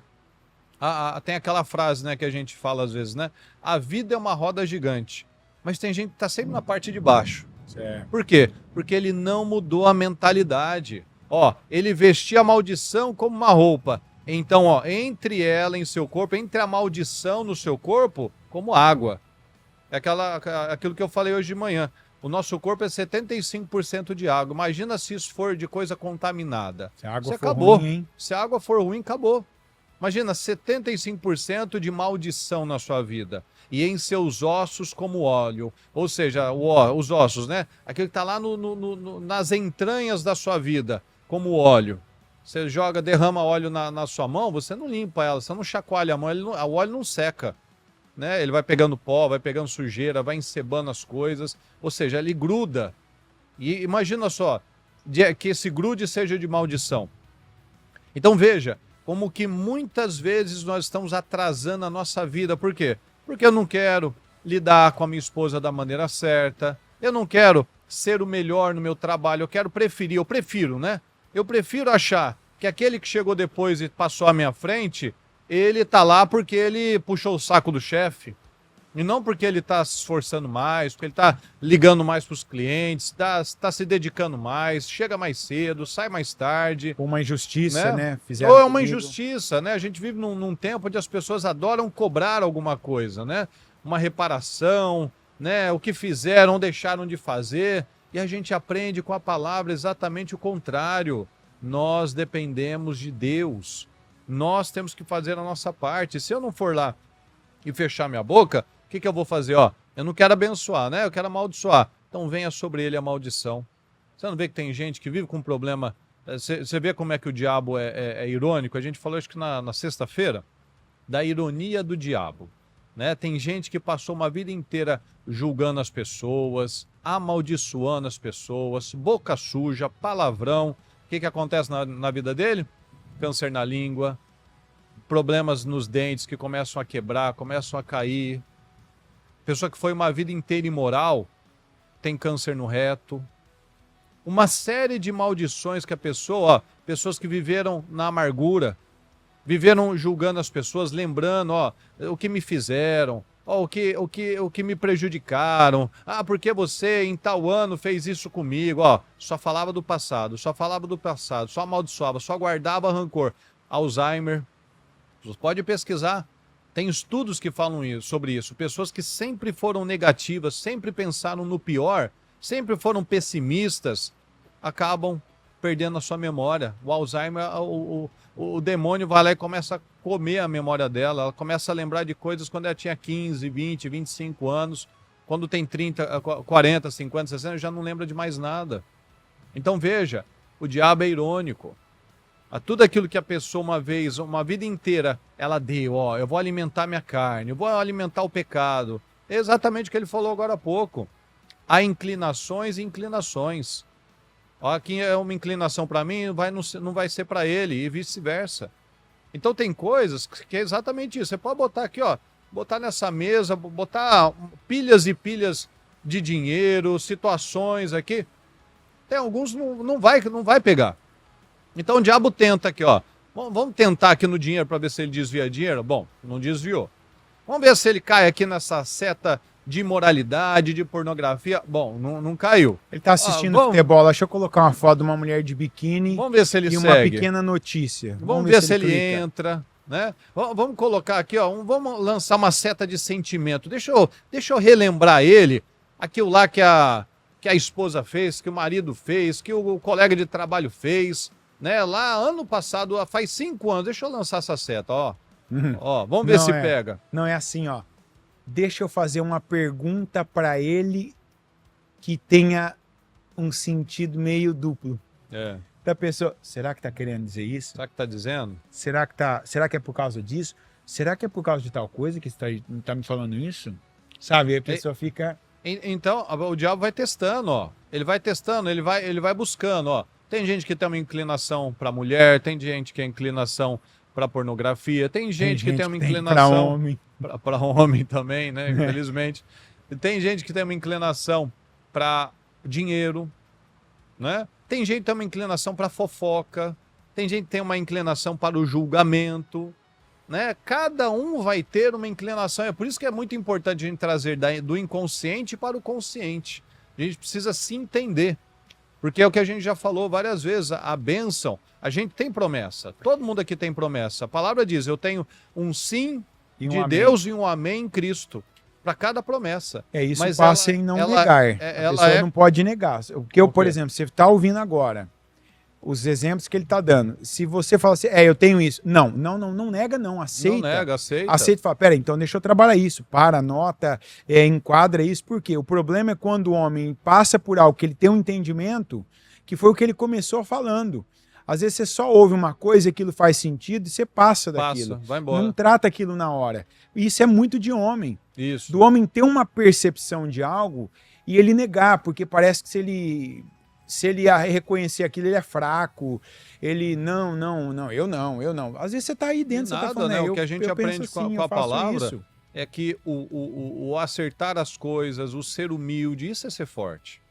Tem aquela frase, né, que a gente fala às vezes, né? A vida é uma roda gigante, mas tem gente que está sempre na parte de baixo. Certo. Por quê? Porque ele não mudou a mentalidade. Ele vestia a maldição como uma roupa. Então, entre ela em seu corpo, entre a maldição no seu corpo, como água. É aquilo que eu falei hoje de manhã. o nosso corpo é 75% de água. Imagina se isso for de coisa contaminada. Se a água Você for acabou. ruim, hein? Se a água for ruim, acabou. Imagina, 75% de maldição na sua vida. E em seus ossos como óleo. Ou seja, os ossos, né? Aquilo que está lá nas entranhas da sua vida, como óleo. Você joga, derrama óleo na sua mão, você não limpa ela, você não chacoalha a mão, o óleo não seca. Né? Ele vai pegando pó, vai pegando sujeira, vai encebando as coisas. Ou seja, ele gruda. E imagina só, que esse grude seja de maldição. Então veja, como que muitas vezes nós estamos atrasando a nossa vida. Por quê? Porque eu não quero lidar com a minha esposa da maneira certa, eu não quero ser o melhor no meu trabalho, eu prefiro, né? Eu prefiro achar que aquele que chegou depois e passou à minha frente, ele tá lá porque ele puxou o saco do chefe, e não porque ele tá se esforçando mais, porque ele tá ligando mais para os clientes, tá se dedicando mais, chega mais cedo, sai mais tarde. Uma injustiça, né? Ou é uma injustiça, né? A gente vive num tempo onde as pessoas adoram cobrar alguma coisa, né? Uma reparação, né? O que fizeram ou deixaram de fazer. E a gente aprende com a palavra exatamente o contrário. Nós dependemos de Deus. Nós temos que fazer a nossa parte. Se eu não for lá e fechar minha boca, o que eu vou fazer? Ó, eu não quero abençoar, né? Eu quero amaldiçoar. Então venha sobre ele a maldição. Você não vê que tem gente que vive com um problema... Você vê como é que o diabo é irônico? A gente falou, acho que na sexta-feira, da ironia do diabo. Né? Tem gente que passou uma vida inteira julgando as pessoas, amaldiçoando as pessoas, boca suja, palavrão. O que acontece na vida dele? Câncer na língua, problemas nos dentes que começam a quebrar, começam a cair. Pessoa que foi uma vida inteira imoral, tem câncer no reto. Uma série de maldições que a pessoa, pessoas que viveram na amargura, viveram julgando as pessoas, lembrando, o que me fizeram, o que me prejudicaram. Ah, porque você em tal ano fez isso comigo, só falava do passado, só amaldiçoava, só guardava rancor. Alzheimer, você pode pesquisar, tem estudos que falam sobre isso. Pessoas que sempre foram negativas, sempre pensaram no pior, sempre foram pessimistas, acabam perdendo a sua memória. O Alzheimer, o demônio vai lá e começa a comer a memória dela, ela começa a lembrar de coisas quando ela tinha 15, 20, 25 anos, quando tem 30, 40, 50, 60, já não lembra de mais nada. Então veja, o diabo é irônico. A tudo aquilo que a pessoa uma vida inteira, ela deu, eu vou alimentar minha carne, eu vou alimentar o pecado. É exatamente o que ele falou agora há pouco. Há inclinações e inclinações. Aqui é uma inclinação para mim, não vai ser para ele, e vice-versa. Então tem coisas que é exatamente isso. Você pode botar aqui, botar nessa mesa, botar pilhas e pilhas de dinheiro, situações aqui. Tem alguns não vai pegar. Então o diabo tenta aqui, vamos tentar aqui no dinheiro para ver se ele desvia dinheiro. Bom, não desviou. Vamos ver se ele cai aqui nessa seta de imoralidade, de pornografia. Bom, não caiu. Ele tá assistindo futebol, deixa eu colocar uma foto de uma mulher de biquíni. Vamos ver se ele segue. Segue. Uma pequena notícia. Vamos ver se ele entra, né? Vamos colocar aqui, vamos lançar uma seta de sentimento. Deixa eu relembrar ele, aquilo lá que a esposa fez, que o marido fez, que o colega de trabalho fez, né? Lá ano passado, faz 5 anos. Deixa eu lançar essa seta, vamos ver se pega. Não é assim, Deixa eu fazer uma pergunta para ele que tenha um sentido meio duplo. Da pessoa, será que tá querendo dizer isso? Será que tá dizendo? Será que é por causa disso? Será que é por causa de tal coisa que você tá me falando isso? Sabe, a pessoa fica... Então, o diabo vai testando, Ele vai testando, ele vai buscando, Tem gente que tem uma inclinação para mulher, tem gente que tem inclinação para pornografia, tem gente que tem uma inclinação para homem também, né? Infelizmente. Tem gente que tem uma inclinação para dinheiro, né? Tem gente que tem uma inclinação para fofoca, tem gente que tem uma inclinação para o julgamento, né? Cada um vai ter uma inclinação. É por isso que é muito importante a gente trazer do inconsciente para o consciente. A gente precisa se entender. Porque é o que a gente já falou várias vezes, a bênção, a gente tem promessa, todo mundo aqui tem promessa. A palavra diz, eu tenho um sim de Deus e um amém em Cristo. para cada promessa. Isso Mas passa em não negar. A pessoa não pode negar. Porque eu, por exemplo, você está ouvindo agora os exemplos que ele está dando. Se você fala assim, eu tenho isso. Não nega, não. Aceita. Não nega, aceita. Aceita e fala, peraí, então deixa eu trabalhar isso. Para, anota, enquadra isso. Por quê? O problema é quando o homem passa por algo que ele tem um entendimento, que foi o que ele começou falando. Às vezes você só ouve uma coisa e aquilo faz sentido e você passa daquilo. Vai embora. Não trata aquilo na hora. Isso é muito de homem. Isso. Do homem ter uma percepção de algo e ele negar, porque parece que se ele reconhecer aquilo, ele é fraco. Ele, não, eu não. Às vezes você está aí dentro, nada, você está falando, né? O que a gente aprende assim, com a palavra isso. é que o acertar as coisas, o ser humilde, isso é ser forte.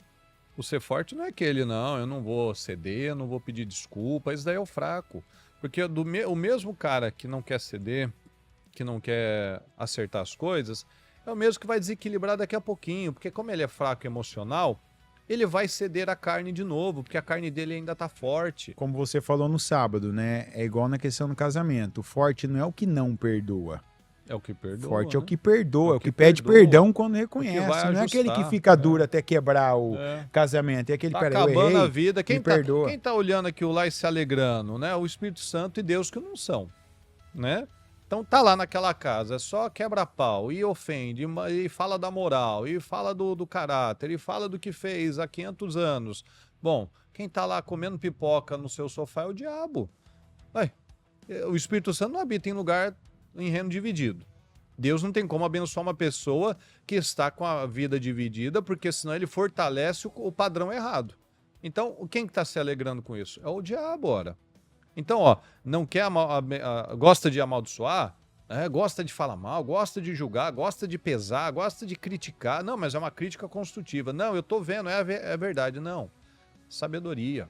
O ser forte não é aquele, não, eu não vou ceder, eu não vou pedir desculpa, isso daí é o fraco. Porque o mesmo cara que não quer ceder, que não quer acertar as coisas, é o mesmo que vai desequilibrar daqui a pouquinho, porque como ele é fraco emocional, ele vai ceder a carne de novo, porque a carne dele ainda tá forte. Como você falou no sábado, né? É igual na questão do casamento. O forte não é o que não perdoa. É o que perdoa. Forte né? é o que perdoa, é o que pede perdoa, perdão quando reconhece. Não ajustar, é aquele que fica duro até quebrar o casamento. É aquele, tá peraí, acabando eu errei, a vida. perdoa. Quem tá olhando aquilo lá e se alegrando, né? O Espírito Santo e Deus que não são, né? Então tá lá naquela casa, é só quebra-pau e ofende, e fala da moral, e fala do caráter, e fala do que fez há 500 anos. Bom, quem tá lá comendo pipoca no seu sofá é o diabo. O Espírito Santo não habita em reino dividido. Deus não tem como abençoar uma pessoa que está com a vida dividida, porque senão ele fortalece o padrão errado. Então, quem que está se alegrando com isso? É o diabo, ora. Então, não quer gosta de amaldiçoar, gosta de falar mal, gosta de julgar, gosta de pesar, gosta de criticar. Não, mas é uma crítica construtiva. Não, eu estou vendo, é verdade. Não. Sabedoria.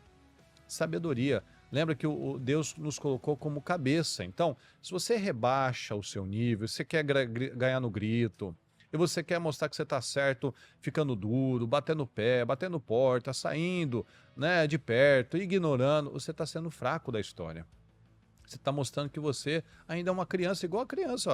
Lembra que o Deus nos colocou como cabeça. Então, se você rebaixa o seu nível, você quer ganhar no grito, e você quer mostrar que você está certo, ficando duro, batendo pé, batendo porta, saindo, né, de perto, ignorando, você está sendo fraco da história. Você está mostrando que você ainda é uma criança, igual a criança.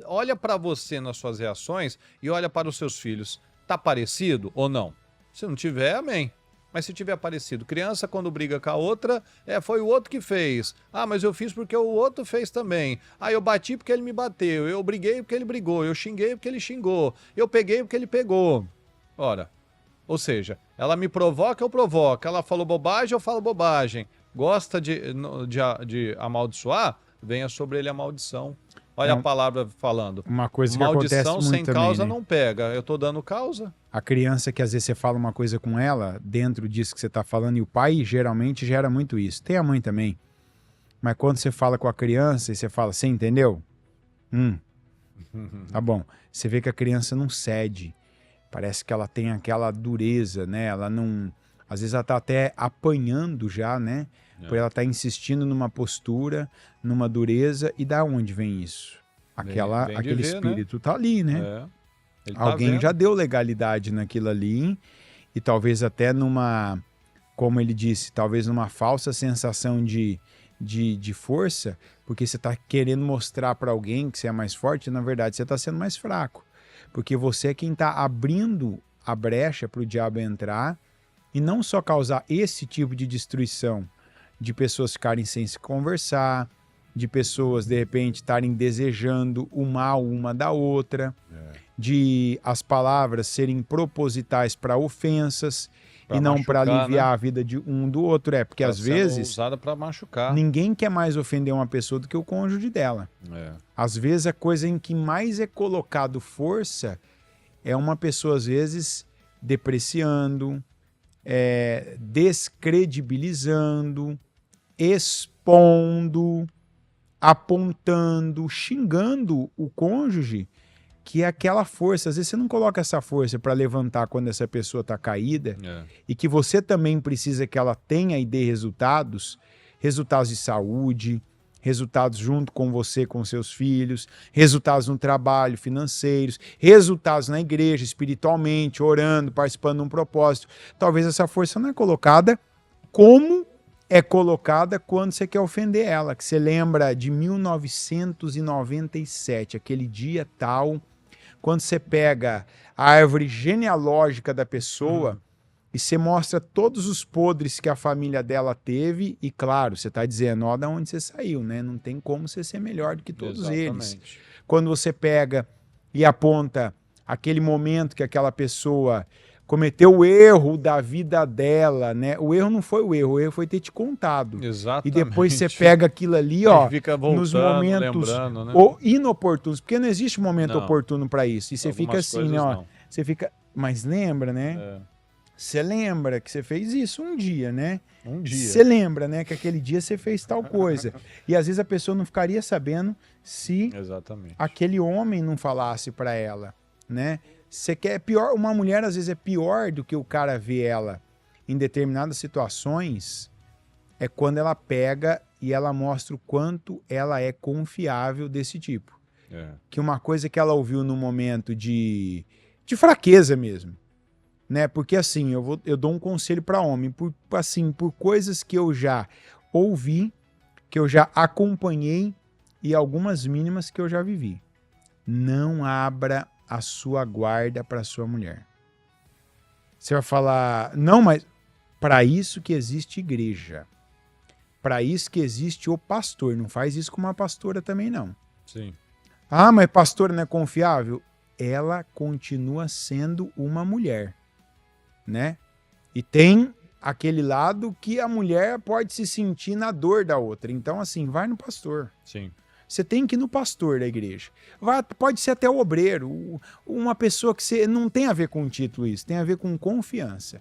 Olha para você nas suas reações e olha para os seus filhos. Está parecido ou não? Se não tiver, amém. Mas se tiver parecido, criança quando briga com a outra, foi o outro que fez. Mas eu fiz porque o outro fez também. Eu bati porque ele me bateu, eu briguei porque ele brigou, eu xinguei porque ele xingou, eu peguei porque ele pegou. Ora, ou seja, ela me provoca, eu provoco, ela falou bobagem, eu falo bobagem. Gosta de amaldiçoar? Venha sobre ele a maldição. Olha a palavra falando. Uma coisa que acontece muito sem também, causa né? não pega. Eu tô dando causa. A criança que às vezes você fala uma coisa com ela, dentro disso que você está falando, e o pai geralmente gera muito isso. Tem a mãe também. Mas quando você fala com a criança e você fala, você entendeu? Tá bom. Você vê que a criança não cede. Parece que ela tem aquela dureza, né? Ela não... Às vezes ela tá até apanhando já, né? Por ela estar insistindo numa postura, numa dureza. E da onde vem isso? Aquele espírito, né? Tá ali, né? Alguém já deu legalidade naquilo ali. E talvez até numa, como ele disse, talvez numa falsa sensação de força, porque você está querendo mostrar para alguém que você é mais forte, e na verdade você está sendo mais fraco. Porque você é quem está abrindo a brecha para o diabo entrar e não só causar esse tipo de destruição, de pessoas ficarem sem se conversar, de pessoas, de repente, estarem desejando o mal uma da outra, de as palavras serem propositais para ofensas e não para aliviar, né, a vida de um do outro. Porque às vezes usada para machucar. Ninguém quer mais ofender uma pessoa do que o cônjuge dela. Às vezes a coisa em que mais é colocado força é uma pessoa, às vezes, depreciando, descredibilizando, expondo, apontando, xingando o cônjuge, que é aquela força. Às vezes você não coloca essa força para levantar quando essa pessoa está caída, e que você também precisa que ela tenha e dê resultados de saúde, resultados junto com você, com seus filhos, resultados no trabalho, financeiros, resultados na igreja, espiritualmente, orando, participando de um propósito. Talvez essa força não é colocada como é colocada quando você quer ofender ela, que você lembra de 1997, aquele dia tal, Quando você pega a árvore genealógica da pessoa e você mostra todos os podres que a família dela teve, e claro, você está dizendo, ó, de onde você saiu, né? Não tem como você ser melhor do que todos eles. Quando você pega e aponta aquele momento que aquela pessoa cometeu o erro da vida dela, né? O erro não foi o erro foi ter te contado. Exatamente. E depois você pega aquilo ali, ó, fica voltando, nos momentos né? inoportunos, porque não existe momento oportuno para isso. E você fica assim, né? Ó, você fica, mas lembra, né? Você lembra que você fez isso um dia, né? Um dia. Você lembra, né? Que aquele dia você fez tal coisa. E às vezes a pessoa não ficaria sabendo se aquele homem não falasse para ela, né? Você quer pior, uma mulher às vezes é pior do que o cara vê ela em determinadas situações, é quando ela pega e ela mostra o quanto ela é confiável desse tipo. Que uma coisa que ela ouviu no momento de fraqueza mesmo, né? Porque assim, eu dou um conselho para homem, por coisas que eu já ouvi, que eu já acompanhei e algumas mínimas que eu já vivi. Não abra a sua guarda para sua mulher. Você vai falar, não, mas para isso que existe igreja. Para isso que existe o pastor. Não faz isso com uma pastora também, não. Sim. Ah, mas pastora não é confiável? Ela continua sendo uma mulher, né? E tem aquele lado que a mulher pode se sentir na dor da outra. Então, assim, vai no pastor. Sim. Você tem que ir no pastor da igreja. Pode ser até o obreiro, uma pessoa que você não tem a ver com título isso, tem a ver com confiança.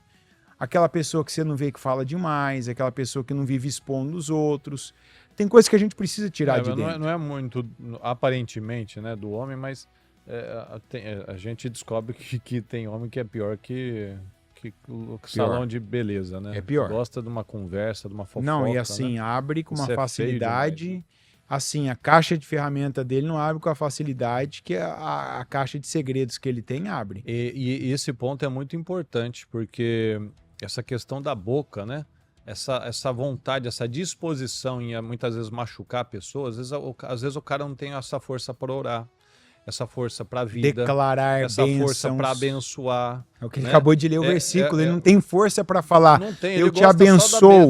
Aquela pessoa que você não vê que fala demais, aquela pessoa que não vive expondo os outros. Tem coisas que a gente precisa tirar de dentro. Não é muito, aparentemente, né, do homem, mas a gente descobre que tem homem que é pior que o salão de beleza, né? É pior. Gosta de uma conversa, de uma fofoca. Não, e assim, né? abre com uma Isso facilidade. Demais, né? Assim, a caixa de ferramenta dele não abre com a facilidade que a caixa de segredos que ele tem abre. E esse ponto é muito importante, porque essa questão da boca, né? Essa vontade, essa disposição em muitas vezes machucar a pessoa, às vezes o cara não tem essa força para orar, essa força para a vida, declarar essa bênçãos, força para abençoar. É o que ele acabou de ler o versículo, ele não tem força para falar, não tem, eu te abençoo.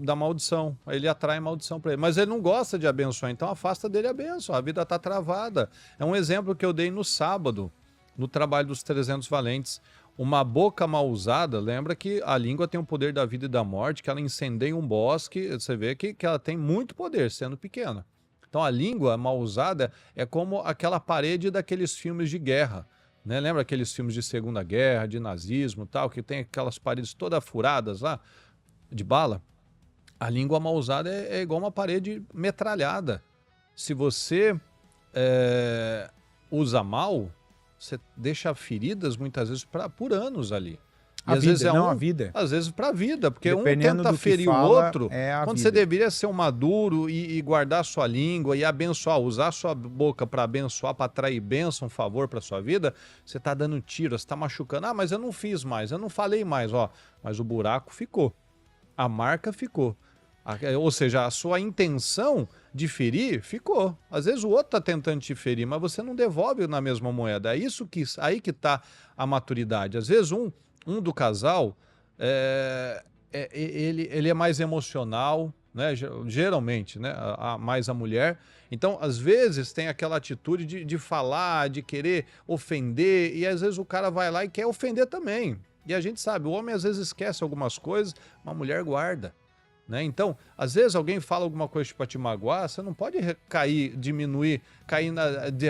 Da maldição, ele atrai maldição para ele, mas ele não gosta de abençoar, então afasta dele a bênção, a vida está travada. É um exemplo que eu dei no sábado, no trabalho dos 300 valentes. Uma boca mal usada, lembra que a língua tem o poder da vida e da morte, que ela incendeia um bosque, você vê que ela tem muito poder, sendo pequena. Então a língua mal usada é como aquela parede daqueles filmes de guerra, né? Lembra aqueles filmes de Segunda Guerra, de nazismo e tal, que tem aquelas paredes todas furadas lá, de bala? A língua mal usada é igual uma parede metralhada. Se você usa mal, você deixa feridas muitas vezes por anos ali. E às vezes a vida. Às vezes para a vida, porque dependendo um tenta ferir o outro, quando você deveria ser um maduro e guardar sua língua e abençoar, usar sua boca para abençoar, para atrair bênção, favor para sua vida, você está dando tiro, você está machucando. Ah, mas eu não fiz mais, eu não falei mais, ó, mas o buraco ficou, a marca ficou. Ou seja, a sua intenção de ferir ficou. Às vezes o outro está tentando te ferir, mas você não devolve na mesma moeda. É isso aí que está a maturidade. Às vezes um do casal, ele é mais emocional, né? Geralmente, né? Mais a mulher. Então, às vezes, tem aquela atitude de falar, de querer ofender, e às vezes o cara vai lá e quer ofender também. E a gente sabe, o homem às vezes esquece algumas coisas, uma mulher guarda. Né? Então, às vezes alguém fala alguma coisa para te magoar, você não pode cair, diminuir,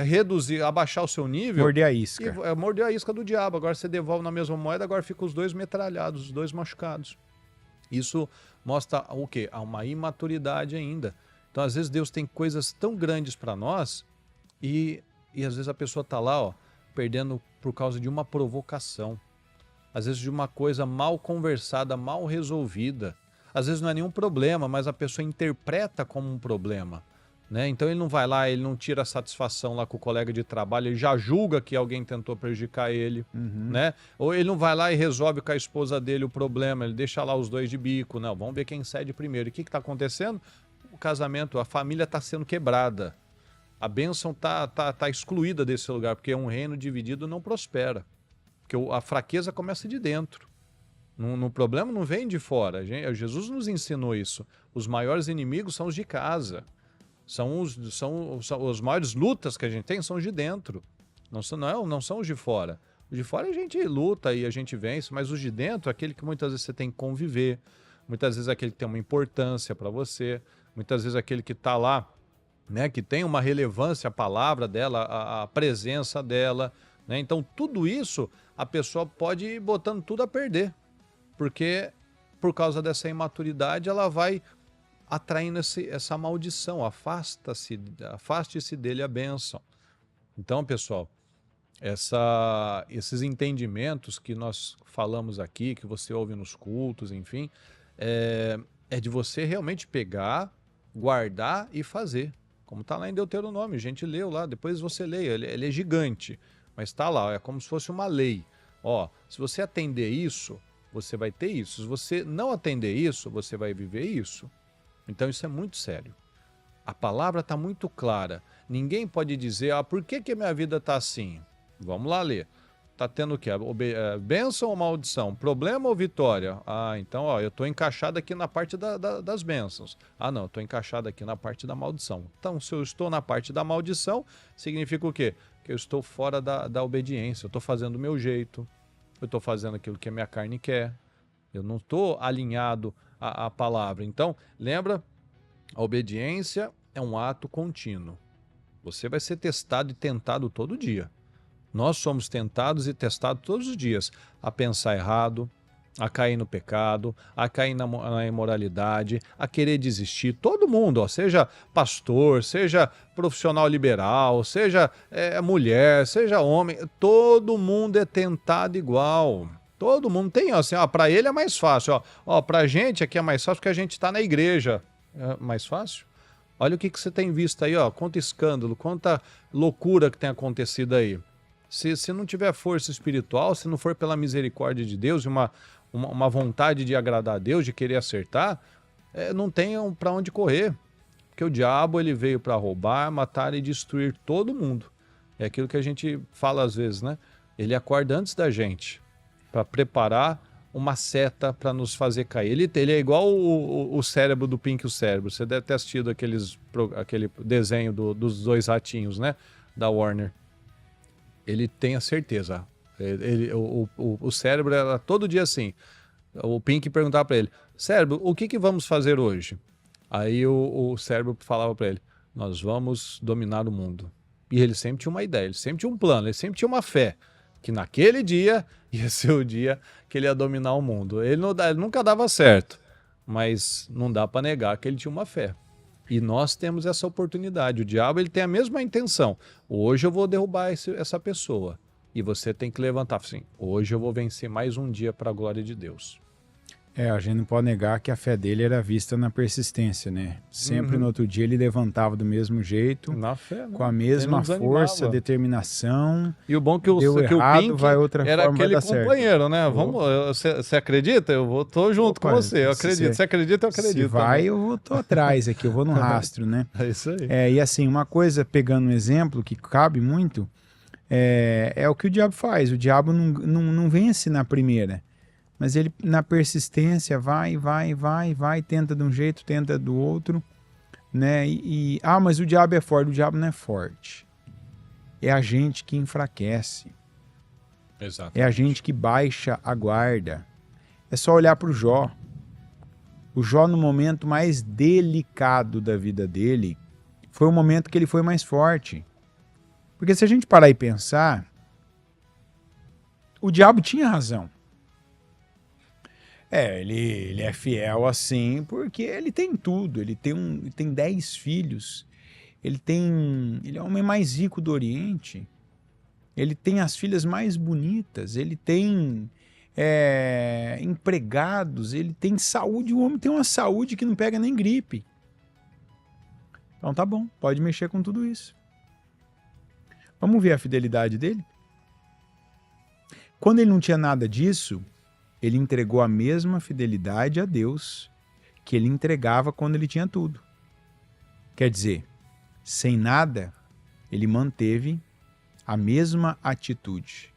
reduzir, abaixar o seu nível. Morder a isca. Morder a isca do diabo. Agora você devolve na mesma moeda, agora ficam os dois metralhados, os dois machucados. Isso mostra o quê? Uma imaturidade ainda. Então, às vezes Deus tem coisas tão grandes para nós e às vezes a pessoa está lá, ó, perdendo por causa de uma provocação. Às vezes de uma coisa mal conversada, mal resolvida. Às vezes não é nenhum problema, mas a pessoa interpreta como um problema, né? Então ele não vai lá, ele não tira a satisfação lá com o colega de trabalho, ele já julga que alguém tentou prejudicar ele, né? Ou ele não vai lá e resolve com a esposa dele o problema, ele deixa lá os dois de bico. Não, vamos ver quem cede primeiro. E o que está acontecendo? O casamento, a família está sendo quebrada. A bênção tá excluída desse lugar, porque um reino dividido não prospera. Porque a fraqueza começa de dentro. No problema não vem de fora. Jesus nos ensinou isso. Os maiores inimigos são os de casa. São os maiores lutas que a gente tem são os de dentro. Não são os de fora. Os de fora a gente luta e a gente vence, mas os de dentro é aquele que muitas vezes você tem que conviver, muitas vezes é aquele que tem uma importância para você, muitas vezes é aquele que está lá, né, que tem uma relevância a palavra dela, a presença dela, né? Então tudo isso a pessoa pode ir botando tudo a perder, porque por causa dessa imaturidade ela vai atraindo essa maldição, afaste-se dele a bênção. Então, pessoal, esses entendimentos que nós falamos aqui, que você ouve nos cultos, enfim, é de você realmente pegar, guardar e fazer. Como está lá em Deuteronômio, a gente leu lá, depois você leia, ele é gigante, mas está lá, é como se fosse uma lei. Ó, se você atender isso, você vai ter isso. Se você não atender isso, você vai viver isso. Então isso é muito sério. A palavra está muito clara. Ninguém pode dizer, por que a minha vida está assim? Vamos lá ler. Está tendo o quê? Bênção ou maldição? Problema ou vitória? Então eu estou encaixado aqui na parte das bênçãos. Não, eu estou encaixado aqui na parte da maldição. Então, se eu estou na parte da maldição, significa o quê? Que eu estou fora da obediência. Eu estou fazendo do meu jeito. Eu estou fazendo aquilo que a minha carne quer. Eu não estou alinhado à palavra. Então, lembra, a obediência é um ato contínuo. Você vai ser testado e tentado todo dia. Nós somos tentados e testados todos os dias a pensar errado, a cair no pecado, a cair na imoralidade, a querer desistir. Todo mundo, seja pastor, seja profissional liberal, seja mulher, seja homem, todo mundo é tentado igual. Todo mundo tem, assim, para ele é mais fácil. Pra gente aqui é mais fácil porque a gente está na igreja. É mais fácil? Olha o que você tem visto aí, quanto escândalo, quanta loucura que tem acontecido aí. Se não tiver força espiritual, se não for pela misericórdia de Deus e uma vontade de agradar a Deus, de querer acertar, não tem para onde correr. Porque o diabo ele veio para roubar, matar e destruir todo mundo. É aquilo que a gente fala às vezes, né? Ele acorda antes da gente para preparar uma seta para nos fazer cair. Ele é igual o cérebro do Pink e o Cérebro. Você deve ter assistido aquele desenho dos dois ratinhos, né? Da Warner. Ele tem a certeza. O cérebro era todo dia assim. O Pink perguntava para ele, cérebro, o que vamos fazer hoje? Aí o cérebro falava para ele, nós vamos dominar o mundo. E ele sempre tinha uma ideia, ele sempre tinha um plano, ele sempre tinha uma fé. Que naquele dia ia ser o dia que ele ia dominar o mundo. Ele nunca dava certo, mas não dá para negar que ele tinha uma fé. E nós temos essa oportunidade. O diabo ele tem a mesma intenção. Hoje eu vou derrubar essa pessoa. E você tem que levantar assim, hoje eu vou vencer mais um dia para a glória de Deus. A gente não pode negar que a fé dele era vista na persistência, né? Sempre no outro dia ele levantava do mesmo jeito, na fé, né? Com a mesma força, determinação. E o bom que o Pink era aquele companheiro, né? Você acredita? Eu tô junto com você, eu acredito. Você acredita, eu acredito. Se vai, eu tô atrás aqui, eu vou no rastro, né? É isso aí. E assim, uma coisa, pegando um exemplo que cabe muito, é o que o diabo faz. O diabo não vence na primeira. Mas ele, na persistência, vai, tenta de um jeito, tenta do outro, né? Mas o diabo é forte. O diabo não é forte. É a gente que enfraquece. Exatamente. É a gente que baixa a guarda. É só olhar para o Jó. O Jó, no momento mais delicado da vida dele, foi o momento que ele foi mais forte. Porque se a gente parar e pensar, o diabo tinha razão. Ele é fiel assim porque ele tem tudo, ele tem 10 filhos, ele é o homem mais rico do Oriente, ele tem as filhas mais bonitas, ele tem empregados, ele tem saúde, o homem tem uma saúde que não pega nem gripe. Então tá bom, pode mexer com tudo isso. Vamos ver a fidelidade dele? Quando ele não tinha nada disso, ele entregou a mesma fidelidade a Deus que ele entregava quando ele tinha tudo. Quer dizer, sem nada, Ele manteve a mesma atitude.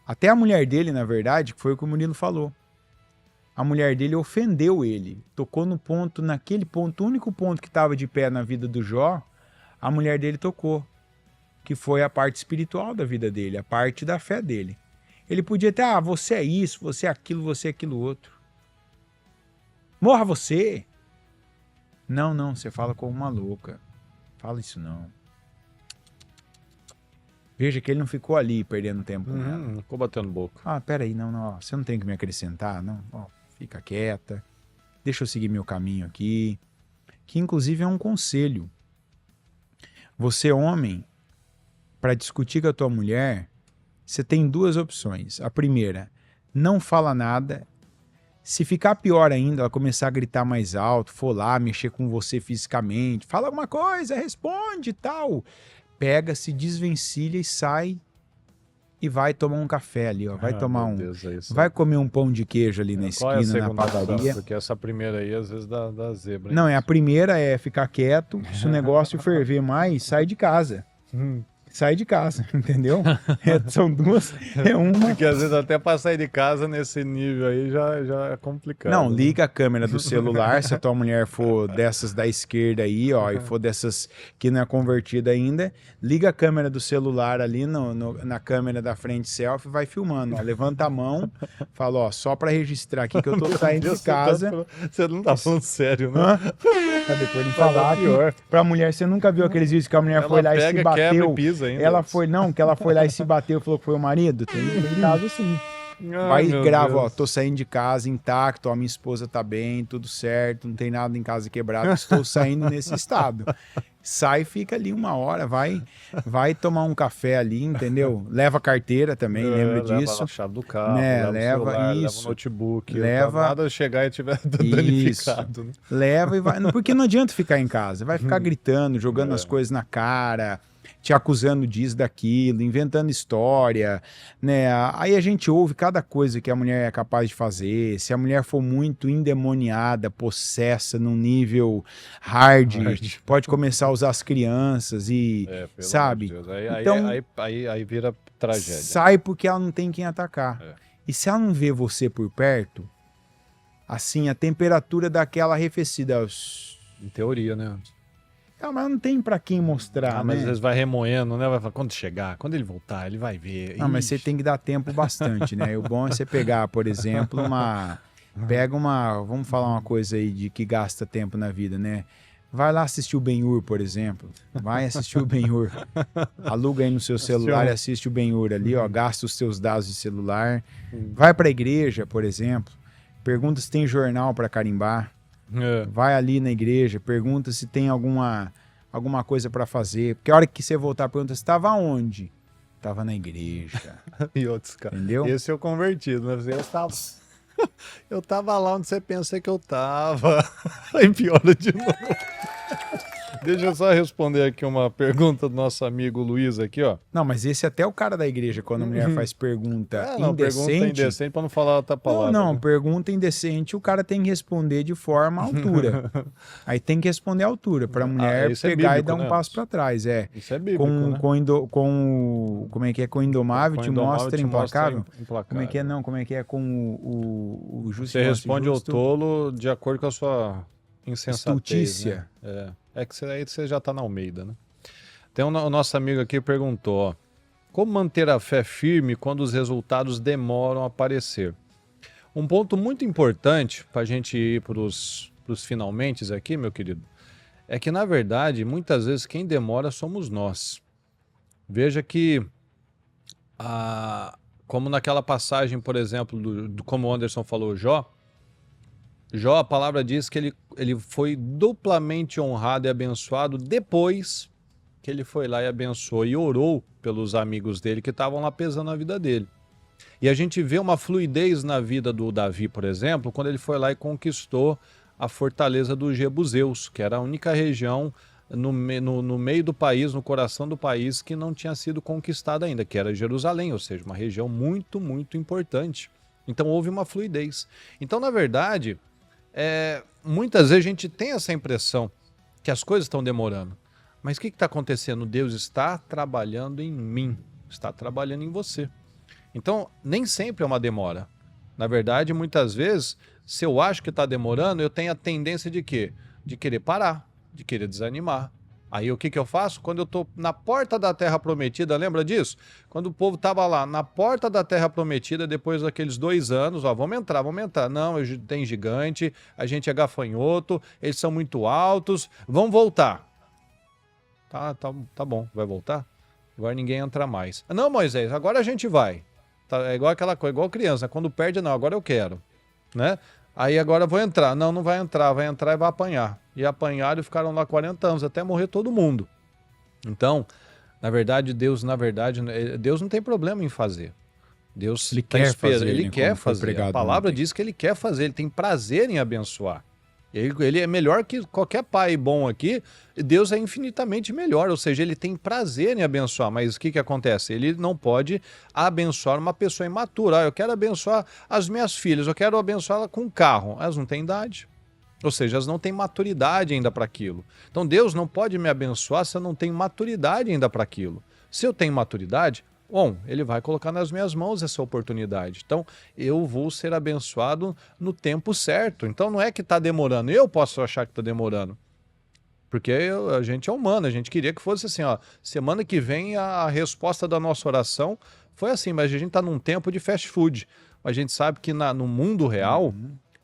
Até a mulher dele, na verdade, que foi o que o Murilo falou. A mulher dele ofendeu ele, tocou no ponto, naquele ponto, o único ponto que estava de pé na vida do Jó, a mulher dele tocou, que foi a parte espiritual da vida dele, a parte da fé dele. Ele podia ter, você é isso, você é aquilo outro. Morra você! Não, você fala como uma louca. Fala isso não. Veja que ele não ficou ali perdendo tempo com ela. Não ficou batendo boca. Peraí, não, ó, você não tem que me acrescentar, não. Ó, fica quieta, deixa eu seguir meu caminho aqui. Que inclusive é um conselho. Você, homem, para discutir com a tua mulher, você tem duas opções. A primeira, não fala nada. Se ficar pior ainda, ela começar a gritar mais alto, for lá, mexer com você fisicamente, fala alguma coisa, responde e tal. Pega, se desvencilha e sai e vai tomar um café ali, ó. Vai tomar Deus, vai comer um pão de queijo ali na esquina, na padaria. Porque essa primeira aí, às vezes, dá zebra. Não, a primeira é ficar quieto. Se o negócio ferver mais, sai de casa. Sai de casa, entendeu? São duas, uma... Porque às vezes até para sair de casa nesse nível aí já é complicado. Não, liga a câmera do celular, se a tua mulher for dessas da esquerda aí, ó, e for dessas que não é convertida ainda, liga a câmera do celular ali na câmera da frente selfie, vai filmando, ó, levanta a mão, fala, ó, só para registrar aqui que eu tô saindo de casa. Você não tá falando sério, né? Depois de falar que pra mulher, você nunca viu aqueles vídeos que a mulher foi lá e se bateu. Quebra e pisa ainda. Ela foi lá e se bateu e falou que foi o marido. Tem caso assim. Vai e grava, ó, tô saindo de casa intacto, ó, minha esposa tá bem, tudo certo, não tem nada em casa quebrado, estou saindo nesse estado. Sai, fica ali uma hora, vai tomar um café ali, entendeu? Leva a carteira também, lembra disso. Leva a chave do carro, né? leva o celular, isso. Leva o notebook, leva nada chegar e tiver danificado. Né? Leva e vai, porque não adianta ficar em casa, vai ficar gritando, jogando as coisas na cara, te acusando disso, daquilo, inventando história, né? Aí a gente ouve cada coisa que a mulher é capaz de fazer. Se a mulher for muito endemoniada, possessa num nível hard, pode começar a usar as crianças e, sabe? De então, aí vira tragédia. Sai porque ela não tem quem atacar. E se ela não vê você por perto, assim, a temperatura daquela arrefecida. Em teoria, né? Mas não tem pra quem mostrar, mas né? às vezes vai remoendo, né? Vai falar, quando chegar, quando ele voltar, ele vai ver. Não, mas você tem que dar tempo bastante, né? E o bom é você pegar, por exemplo, vamos falar uma coisa aí de que gasta tempo na vida, né? Vai lá assistir o Ben-Hur, por exemplo. Vai assistir o Ben-Hur. Aluga aí no seu celular e assiste o Ben-Hur ali, ó. Gasta os seus dados de celular. Vai pra igreja, por exemplo. Pergunta se tem jornal pra carimbar. Vai ali na igreja, pergunta se tem alguma coisa para fazer. Porque a hora que você voltar, pergunta, você estava onde? Estava na igreja. E outros, cara. Entendeu? Esse é o convertido, né? Eu tava lá onde você pensa que eu tava. Aí piora de novo. Deixa eu só responder aqui uma pergunta do nosso amigo Luiz aqui, ó. Não, mas esse até é o cara da igreja, quando a mulher faz pergunta indecente... Pergunta indecente pra não falar outra palavra. Não, né? Pergunta indecente, o cara tem que responder de forma à altura. Aí tem que responder à altura, pra mulher pegar bíblico, e dar um passo pra trás. Isso é bíblico, né? Como é que é? Com o indomável te mostra implacável? Como é que é? Não, como é que é? Com o justo. Você responde ao tolo de acordo com a sua insensatez. Estultícia. Né? É que aí você já tá na Almeida, né? Tem o nosso amigo aqui perguntou, ó, como manter a fé firme quando os resultados demoram a aparecer? Um ponto muito importante para a gente ir para os finalmentes aqui, meu querido, é que, na verdade, muitas vezes quem demora somos nós. Veja que, como naquela passagem, por exemplo, como o Anderson falou, Jó, a palavra diz que ele foi duplamente honrado e abençoado depois que ele foi lá e abençoou e orou pelos amigos dele que estavam lá pesando a vida dele. E a gente vê uma fluidez na vida do Davi, por exemplo, quando ele foi lá e conquistou a fortaleza dos Jebuseus, que era a única região no meio do país, no coração do país, que não tinha sido conquistada ainda, que era Jerusalém, ou seja, uma região muito, muito importante. Então houve uma fluidez. Então, na verdade... muitas vezes a gente tem essa impressão que as coisas estão demorando, Mas o que está acontecendo? Deus está trabalhando em mim, está trabalhando em você. Então, nem sempre é uma demora. Na verdade, muitas vezes, se eu acho que está demorando, eu tenho a tendência de quê? De querer parar, de querer desanimar. Aí o que eu faço? Quando eu estou na porta da Terra Prometida, lembra disso? Quando o povo estava lá na porta da Terra Prometida, depois daqueles 2 anos, ó, vamos entrar. Não, tem gigante, a gente é gafanhoto, eles são muito altos, vamos voltar. Tá bom, vai voltar? Agora ninguém entra mais. Não, Moisés, agora a gente vai. É igual aquela coisa, igual criança, quando perde, não, agora eu quero, né? Aí agora eu vou entrar. Não vai entrar e vai apanhar. E apanharam e ficaram lá 40 anos, até morrer todo mundo. Então, na verdade, Deus não tem problema em fazer. Deus ele quer fazer, ele quer fazer. A palavra diz que ele quer fazer, ele tem prazer em abençoar. Ele é melhor que qualquer pai bom aqui, Deus é infinitamente melhor, ou seja, ele tem prazer em abençoar, mas o que acontece? Ele não pode abençoar uma pessoa imatura. Eu quero abençoar as minhas filhas, eu quero abençoá-la com um carro. Elas não têm idade, ou seja, elas não têm maturidade ainda para aquilo. Então Deus não pode me abençoar se eu não tenho maturidade ainda para aquilo. Se eu tenho maturidade, bom, ele vai colocar nas minhas mãos essa oportunidade. Então, eu vou ser abençoado no tempo certo. Então, não é que está demorando. Eu posso achar que está demorando. Porque a gente é humano, a gente queria que fosse assim, ó, semana que vem a resposta da nossa oração foi assim, mas a gente está num tempo de fast food. A gente sabe que no mundo real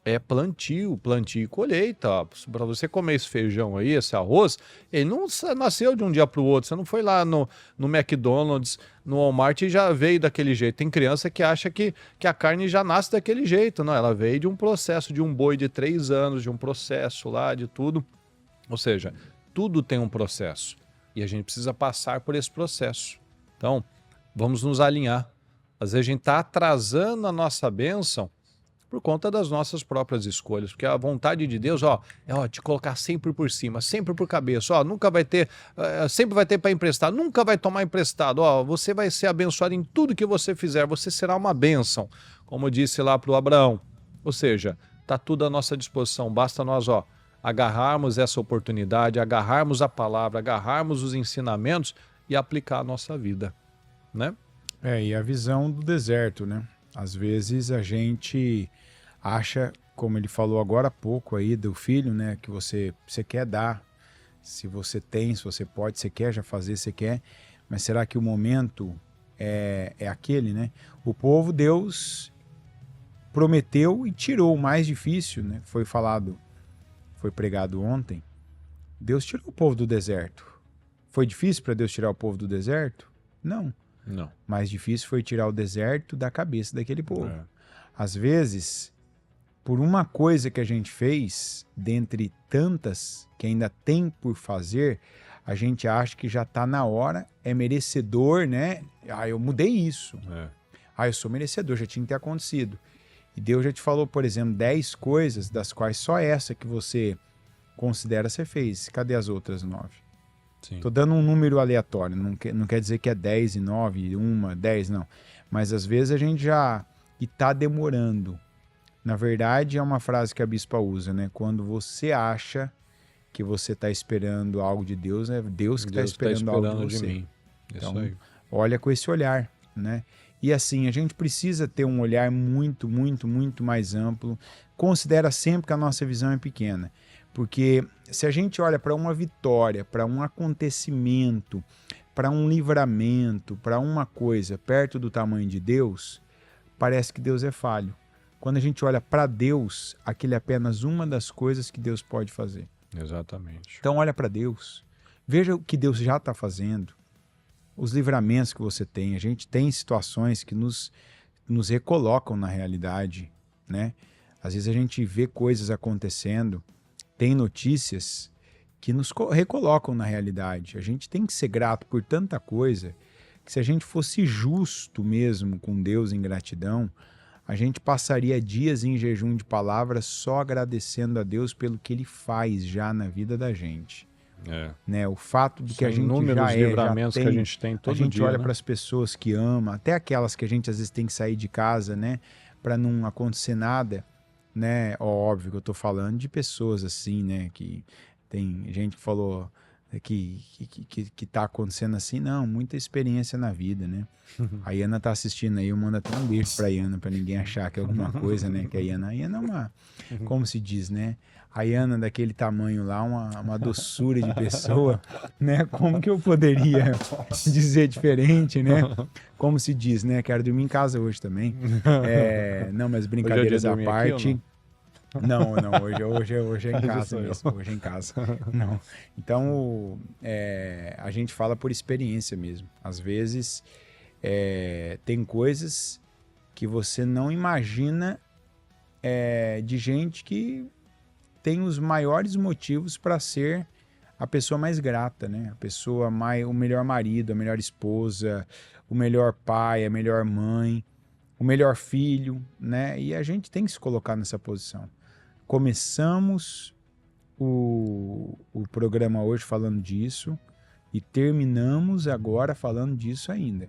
é plantio e colheita. Para você comer esse feijão aí, esse arroz, ele não nasceu de um dia para o outro. Você não foi lá no McDonald's, no Walmart e já veio daquele jeito. Tem criança que acha que a carne já nasce daquele jeito. Não, ela veio de um processo, de um boi de 3 anos, de um processo lá, de tudo. Ou seja, tudo tem um processo. E a gente precisa passar por esse processo. Então, vamos nos alinhar. Às vezes a gente está atrasando a nossa bênção por conta das nossas próprias escolhas, porque a vontade de Deus, é te colocar sempre por cima, sempre por cabeça, nunca vai ter, sempre vai ter para emprestar, nunca vai tomar emprestado, você vai ser abençoado em tudo que você fizer, você será uma bênção, como eu disse lá para o Abraão. Ou seja, está tudo à nossa disposição, basta nós, agarrarmos essa oportunidade, agarrarmos a palavra, agarrarmos os ensinamentos e aplicar a nossa vida, né? E a visão do deserto, né? Às vezes a gente acha, como ele falou agora há pouco aí do filho, né? Que você quer dar, se você tem, se você pode, você quer já fazer, você quer, mas será que o momento é aquele, né? O povo, Deus prometeu e tirou o mais difícil, né? Foi pregado ontem. Deus tirou o povo do deserto. Foi difícil para Deus tirar o povo do deserto? Não. Mais difícil foi tirar o deserto da cabeça daquele povo. Às vezes, por uma coisa que a gente fez, dentre tantas que ainda tem por fazer, a gente acha que já está na hora, é merecedor, né? Eu mudei isso. Eu sou merecedor, já tinha que ter acontecido. E Deus já te falou, por exemplo, 10 coisas, das quais só essa que você considera você fez. Cadê as outras 9? Estou dando um número aleatório, não quer dizer que é 10 e 9, 10, não. Mas às vezes a gente já está demorando. Na verdade, é uma frase que a bispa usa, né? Quando você acha que você está esperando algo de Deus, é Deus que está esperando algo de você. Mim. Então, olha com esse olhar, né? E assim, a gente precisa ter um olhar muito, muito, muito mais amplo. Considera sempre que a nossa visão é pequena. Porque se a gente olha para uma vitória, para um acontecimento, para um livramento, para uma coisa perto do tamanho de Deus, parece que Deus é falho. Quando a gente olha para Deus, aquilo é apenas uma das coisas que Deus pode fazer. Exatamente. Então olha para Deus, veja o que Deus já está fazendo, os livramentos que você tem. A gente tem situações que nos recolocam na realidade, né? Às vezes a gente vê coisas acontecendo, tem notícias que nos recolocam na realidade. A gente tem que ser grato por tanta coisa, que se a gente fosse justo mesmo com Deus em gratidão, a gente passaria dias em jejum de palavras só agradecendo a Deus pelo que Ele faz já na vida da gente. Né? O fato de que a gente já livramentos que a gente tem todo dia. A gente olha para as pessoas que ama, até aquelas que a gente às vezes tem que sair de casa, né, para não acontecer nada, né? Óbvio que eu tô falando de pessoas assim, né, que tem gente que falou, que tá acontecendo assim, não, muita experiência na vida, né? A Iana tá assistindo aí, eu mando até um beijo pra Iana, pra ninguém achar que é alguma coisa, né? Que a Iana é uma, como se diz, né? A Iana daquele tamanho lá, uma doçura de pessoa, né? Como que eu poderia dizer diferente, né? Como se diz, né? Quero dormir em casa hoje também. Não, mas brincadeiras à parte... Não, hoje é em casa mesmo, hoje é em casa. Não. Então, a gente fala por experiência mesmo. Às vezes, tem coisas que você não imagina de gente que tem os maiores motivos para ser a pessoa mais grata, né? O melhor marido, a melhor esposa, o melhor pai, a melhor mãe, o melhor filho, né? E a gente tem que se colocar nessa posição. Começamos o programa hoje falando disso e terminamos agora falando disso ainda,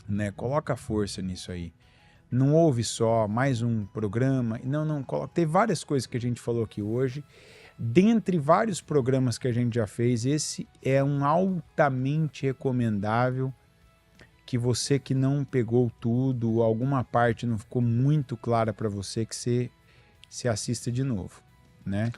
né? Coloca força nisso aí. Não houve só mais um programa, não, teve várias coisas que a gente falou aqui hoje. Dentre vários programas que a gente já fez, esse é um altamente recomendável, que você que não pegou tudo, alguma parte não ficou muito clara para você, que você assista de novo, né?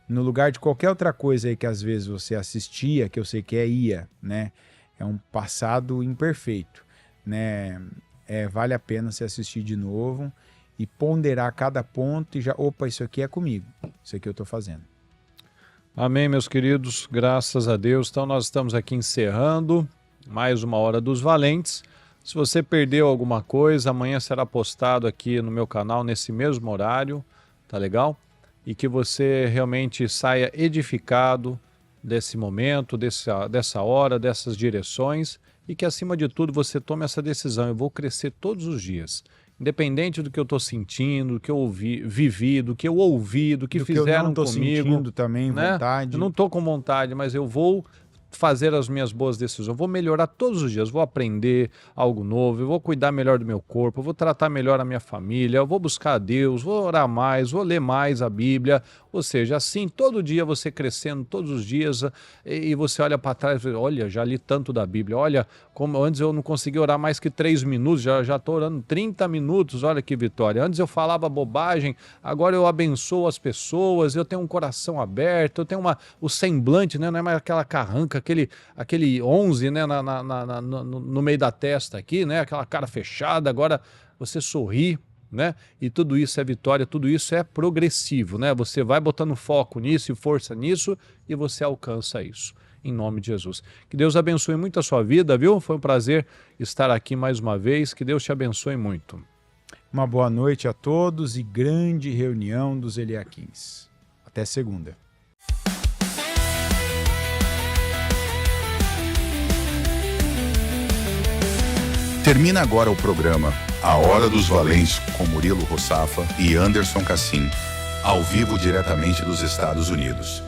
No lugar de qualquer outra coisa aí que às vezes você assistia, que eu sei que ia, né? É um passado imperfeito, né? Vale a pena você assistir de novo e ponderar cada ponto e já, opa, isso aqui é comigo, isso aqui eu tô fazendo. Amém, meus queridos, graças a Deus. Então nós estamos aqui encerrando mais uma Hora dos Valentes. Se você perdeu alguma coisa, amanhã será postado aqui no meu canal nesse mesmo horário, tá legal? E que você realmente saia edificado desse momento, dessa hora, dessas direções, e que acima de tudo você tome essa decisão: eu vou crescer todos os dias, independente do que eu estou sentindo, do que eu vivi, do que eu ouvi, do que fizeram comigo. Eu não estou sentindo também, né? Vontade. Eu não estou com vontade, mas eu vou fazer as minhas boas decisões, eu vou melhorar todos os dias, vou aprender algo novo, eu vou cuidar melhor do meu corpo, eu vou tratar melhor a minha família, eu vou buscar a Deus, vou orar mais, vou ler mais a Bíblia. Ou seja, assim, todo dia você crescendo, todos os dias, e você olha para trás e olha, já li tanto da Bíblia, olha, como antes eu não conseguia orar mais que 3 minutos, já estou orando 30 minutos, olha que vitória. Antes eu falava bobagem, agora eu abençoo as pessoas, eu tenho um coração aberto, eu tenho o semblante, né, não é mais aquela carranca, aquele 11, né, no meio da testa aqui, né, aquela cara fechada. Agora você sorri, né, e tudo isso é vitória, tudo isso é progressivo, né, você vai botando foco nisso e força nisso e você alcança isso, em nome de Jesus. Que Deus abençoe muito a sua vida, viu? Foi um prazer estar aqui mais uma vez, que Deus te abençoe muito. Uma boa noite a todos e grande reunião dos Eliaquins. Até segunda. Termina agora o programa A Hora dos Valentes com Murilo Rossafa e Anderson Cassim, ao vivo diretamente dos Estados Unidos.